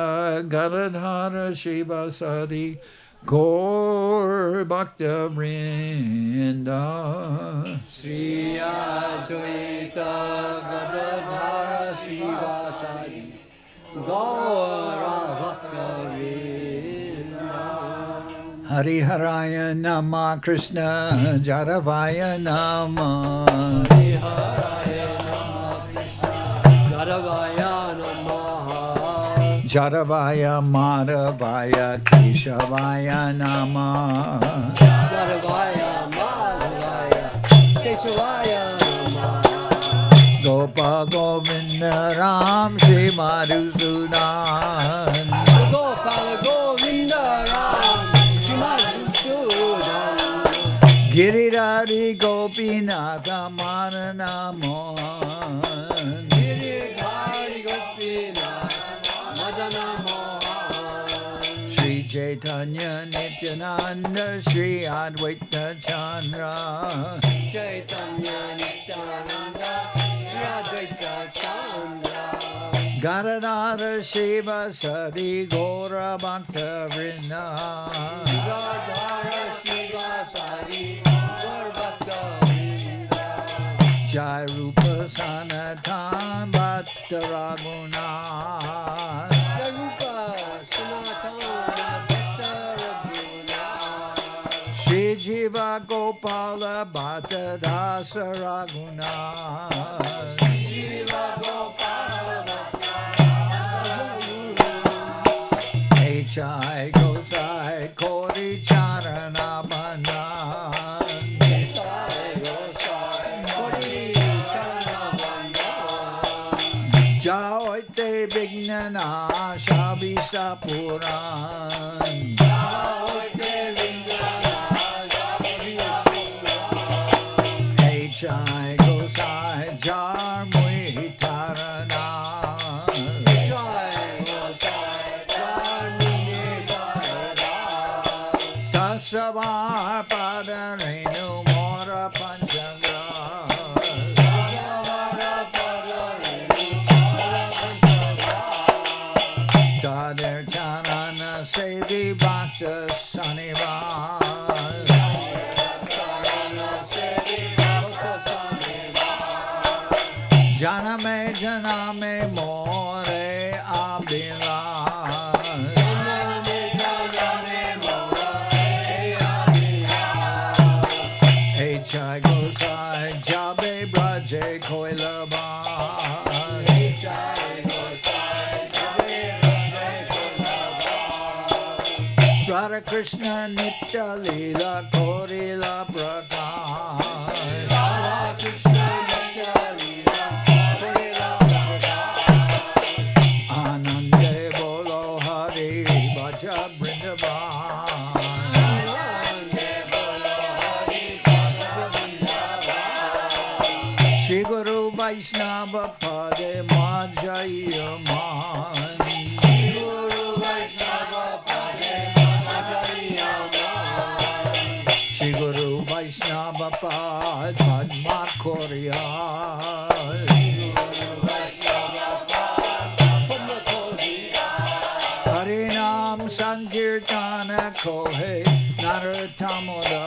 Gadadhara Shivasadi Gaur Bhakta Vrinda.
Shri Advaita Gadadhara Shivasadi Gaura Bhakta Vrinda.
Hari Haraya Nama Krishna Jaravaya Nama.
Hari Haraya Nama Krishna Jaravaya Nama.
Jaravaya Madhavaya Keshavaya Nama.
Jaravaya Madhavaya Keshavaya Nama.
Gopa Govinda Ram Shri Madhusudan.
Gopala Govinda Ram Shimadhusudan.
Giridhari Gopinatha Madanamon.
Giridhari Gopinath Madanamon.
Shri Chaitanya Nityananda Shri Advaita Chandra.
Chaitanya Nityananda Shri Advaita Chandra.
Gadadhara Shiva Sadi Gaura Bhakta Vrinda.
Gadadhara Shiva Sadi Gaura Bhakta Vrinda.
Jai Rupa Sanatan Bhatta Raghunath.
Jai Rupa Sanatana Bhatta Raghunath.
Shri Jiva Gopala Bhatta Dasa Raghunath.
Shiva Gopala Bhatta
Chai Gosai Kori Charana Bandhan. Jaoite Vignana Shabista Puran. Chai Gosai Jar Mui Tarana. Tasavar Padarenu Mora Panchagra. Dader Charana Sevi Bhakta Sanivar. Janame More Abhilash. Chai Gosai Jabe Braje Koilabhan. Radha Krishna Nitya Leela Korila Prakash. Anande Bolo Hari Bhaja Vrindavan. Shri Guru Vaishnava Pade Majayaman. Shri Guru Vaishnava Pad Padma Koryal. Harinam Sankirtana Kohe Naratamoda.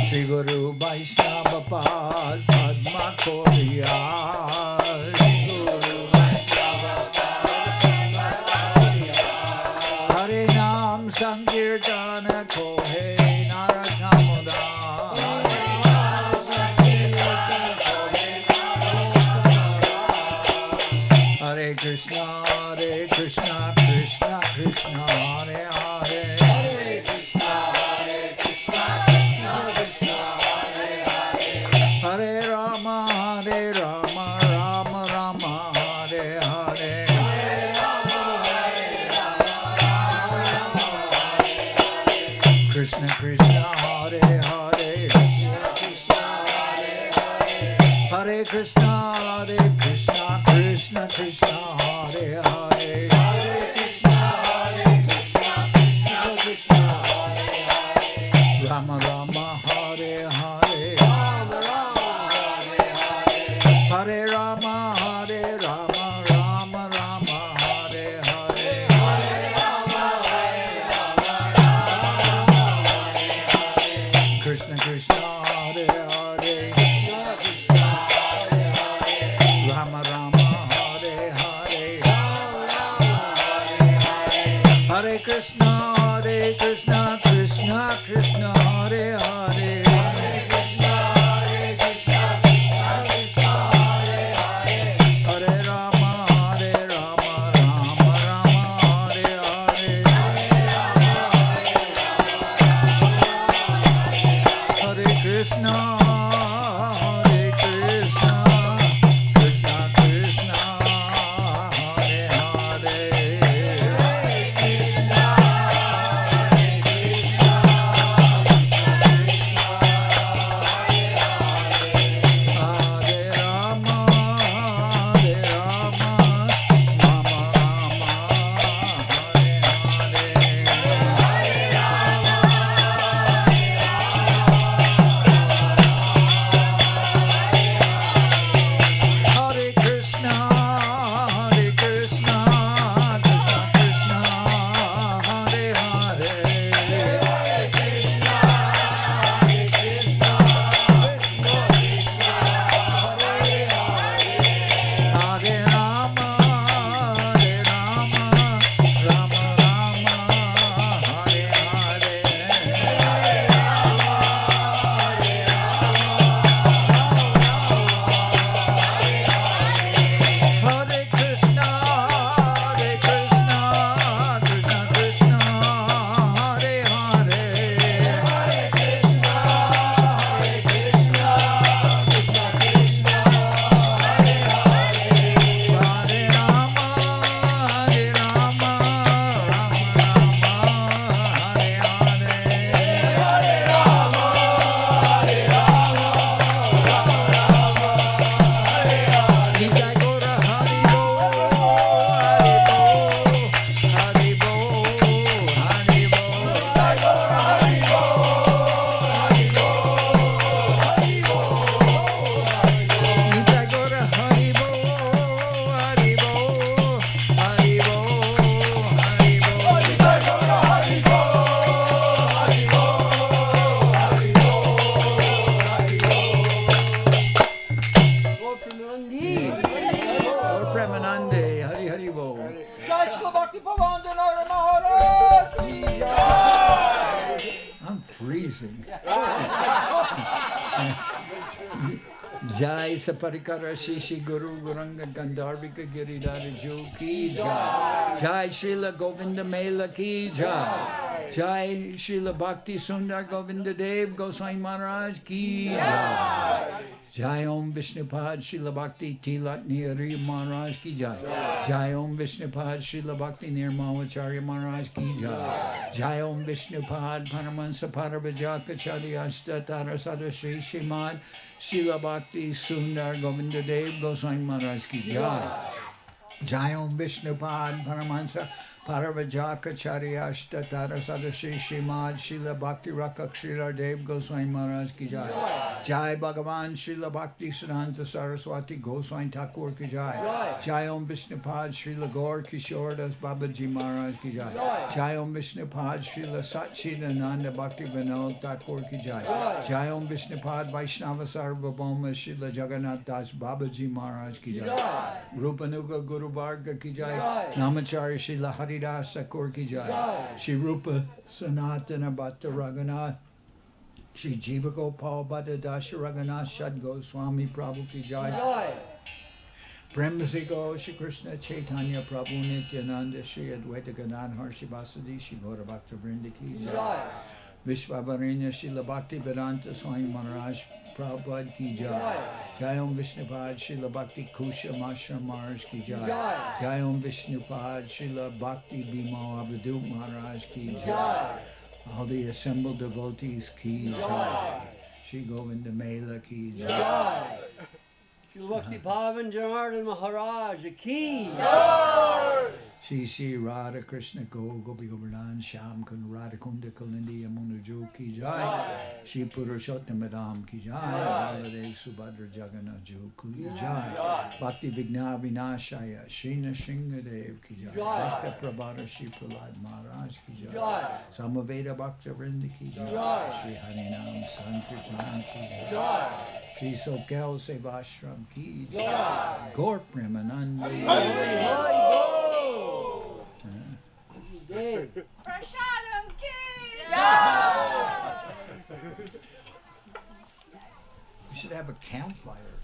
Shri Guru Vaishnava Pad Padma Koryal. Hare Krishna, Krishna Krishna, Hare Hare. Hare Krishna, Krishna Krishna, Hare Hare. Hare Rama, Rama Rama, Hare Hare. Hare Rama, Krishna Krishna, Hare Hare. Hare Krishna, Krishna Krishna, Hare Hare. Hare Krishna, Krishna Krishna, Hare Hare. Rama Rama, Hare Hare. Rama Rama, Hare Hare. Hare Rama, Rama Rama, Hare Hare. Hare Rama, Krishna Krishna, Hare Hare. Rama Rama, Hare Hare. Hare Krishna, Krishna Krishna, Hare Hare. Hare Rama, Rama Rama, Hare Hare. Hare Krishna, Krishna Krishna, Hare Hare. Hare Rama, Rama Hare Krishna, Krishna Krishna, Hare Hare. Hare Rama, Rama Rama, Hare Hare. Hare Krishna, Krishna Krishna, Hare Hare. Hare Rama, Rama Rama, Hare Hare. Nitai Gora Hari Bo, Hari Bo, Hari Bo, Hari Bo. Nitai Gora Hari Bo, Hari Bo, Hari Bo, Hari Bo. Nitai Gora Hari Bo, Hari Bo, Hari Bo, Hari Bo. Nitai Gora Hari Bo, Hari Bo, Hari Bo, Hari Bo. Gaur Premanande, Hari Hari Bo.
Jai Shri Bhakti Bhavandana Maharaj ki jai.
I'm freezing. Jai Saparikara Shishi Guru Guranga Gandharvika Giridhara Jo ki jai. Jai Srila Govinda Mela ki jai. Jai Srila Bhakti Sundar Govinda Dev Goswami Maharaj ki jai. Jai Om Vishnupad Srila Bhakti Tilat Nihari Maharaj ki jai. Jai Om Vishnupad Srila Bhakti Nirmawacharya Maharaj ki jai. Jai Om Vishnupad Paramahansa Paravajakacharya Ashtatara Sadashri Shrimad Srila Bhakti Sundar Govinda Dev Goswami Maharaj ki jai. Jai Om Vishnupad Paramahansa Paravajakacharya Ashtatara Sadashri Shrimad Srila Bhakti Rakshira Dev Goswami Maharaj ki jai. Jai Bhagavan Srila Bhakti Siddhanta Saraswati Goswami Thakur ki jai. Jai Om Vishnupad Srila Gaur Kishore Das Babaji Maharaj ki jai. Jai Om Vishnupad Srila Satchidananda Bhakti Vinod Thakur ki jai. Jai Om Vishnupad Vaishnava Sarvabhauma Srila Jagannath Das Babaji Maharaj ki jai. Rupanuga Guru Varga ki jai. Namacharya Srila Haridas Thakur ki jai. Shri Rupa Sanatana Bhatta Raghunath Shri Jiva Gopal Bhatta Dasha Raghunath Shad Goswami Prabhu ki jai. Premasigo Shri Krishna Chaitanya Prabhu Nityananda Shri Advaita Gadadhar Shivasadi Shri Gaura Bhakta Vrinda Ki Jai. Vishwavaranya Srila Bhakti Vedanta Swami Maharaj Prabhupada Ki Jai. Jai Om Vishnupad Srila Bhakti Kusha Ashram Maharaj Ki Jai. Jai Om Vishnupad Srila Bhakti Bhima Avadut Maharaj Ki Jai. All the assembled devotees Ki Jai. Shri Govinda Mela Ki Jai.
Shri Bhakti Pavan Janardhan Maharaj Ki.
Shri Shri Radha Krishna Gopi Govardhan Shyam Kun Radha Kunda Kalindi Yamuna Jo Ki Jai. Shri Purushottam Madam Ki Jai. Baladev Subhadra Jagannath Jo Ki Jai. Bhakti Vigna Vinashaya Shri Nrsingadev Ki Jai. Bhakta Prabhata Shri Prahlad Maharaj Ki Jai. Samaveda Bhakta Vrinda Ki Jai. Shri Harinam Sankirtan Ki Jai. Shri Soquel Seva Ashram Ki Jai. Gaur Premanandi.
Prashadam ki
We should have a campfire.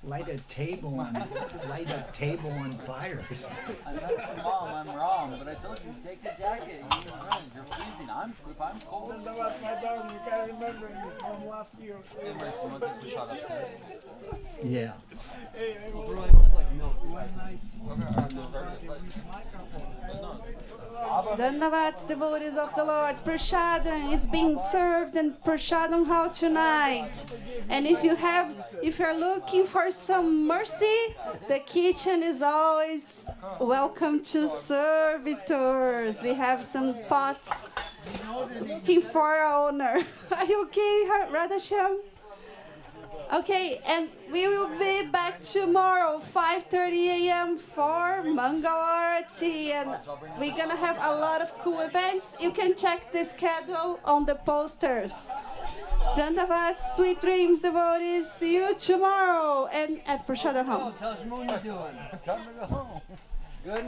light a table on fire.
I met your mom, I'm wrong, but I told you, take the jacket. You're freezing. If I'm cold.
That's my dog. You gotta remember me from last year.
Yeah.
Dandavats, devotees of the Lord. Prasadam is being served in Prasadam hall tonight. And if you're looking for some mercy, the kitchen is always welcome to servitors. We have some pots looking for our owner. Are you okay, Radhasham? Okay, and we will be back tomorrow, 5:30 a.m. for Mangal Arati, and we're gonna have a lot of cool events. You can check the schedule on the posters. Dandavats, sweet dreams, devotees. See you tomorrow and at Prashadam.
Tell us what you're doing.
Time to go home. Good?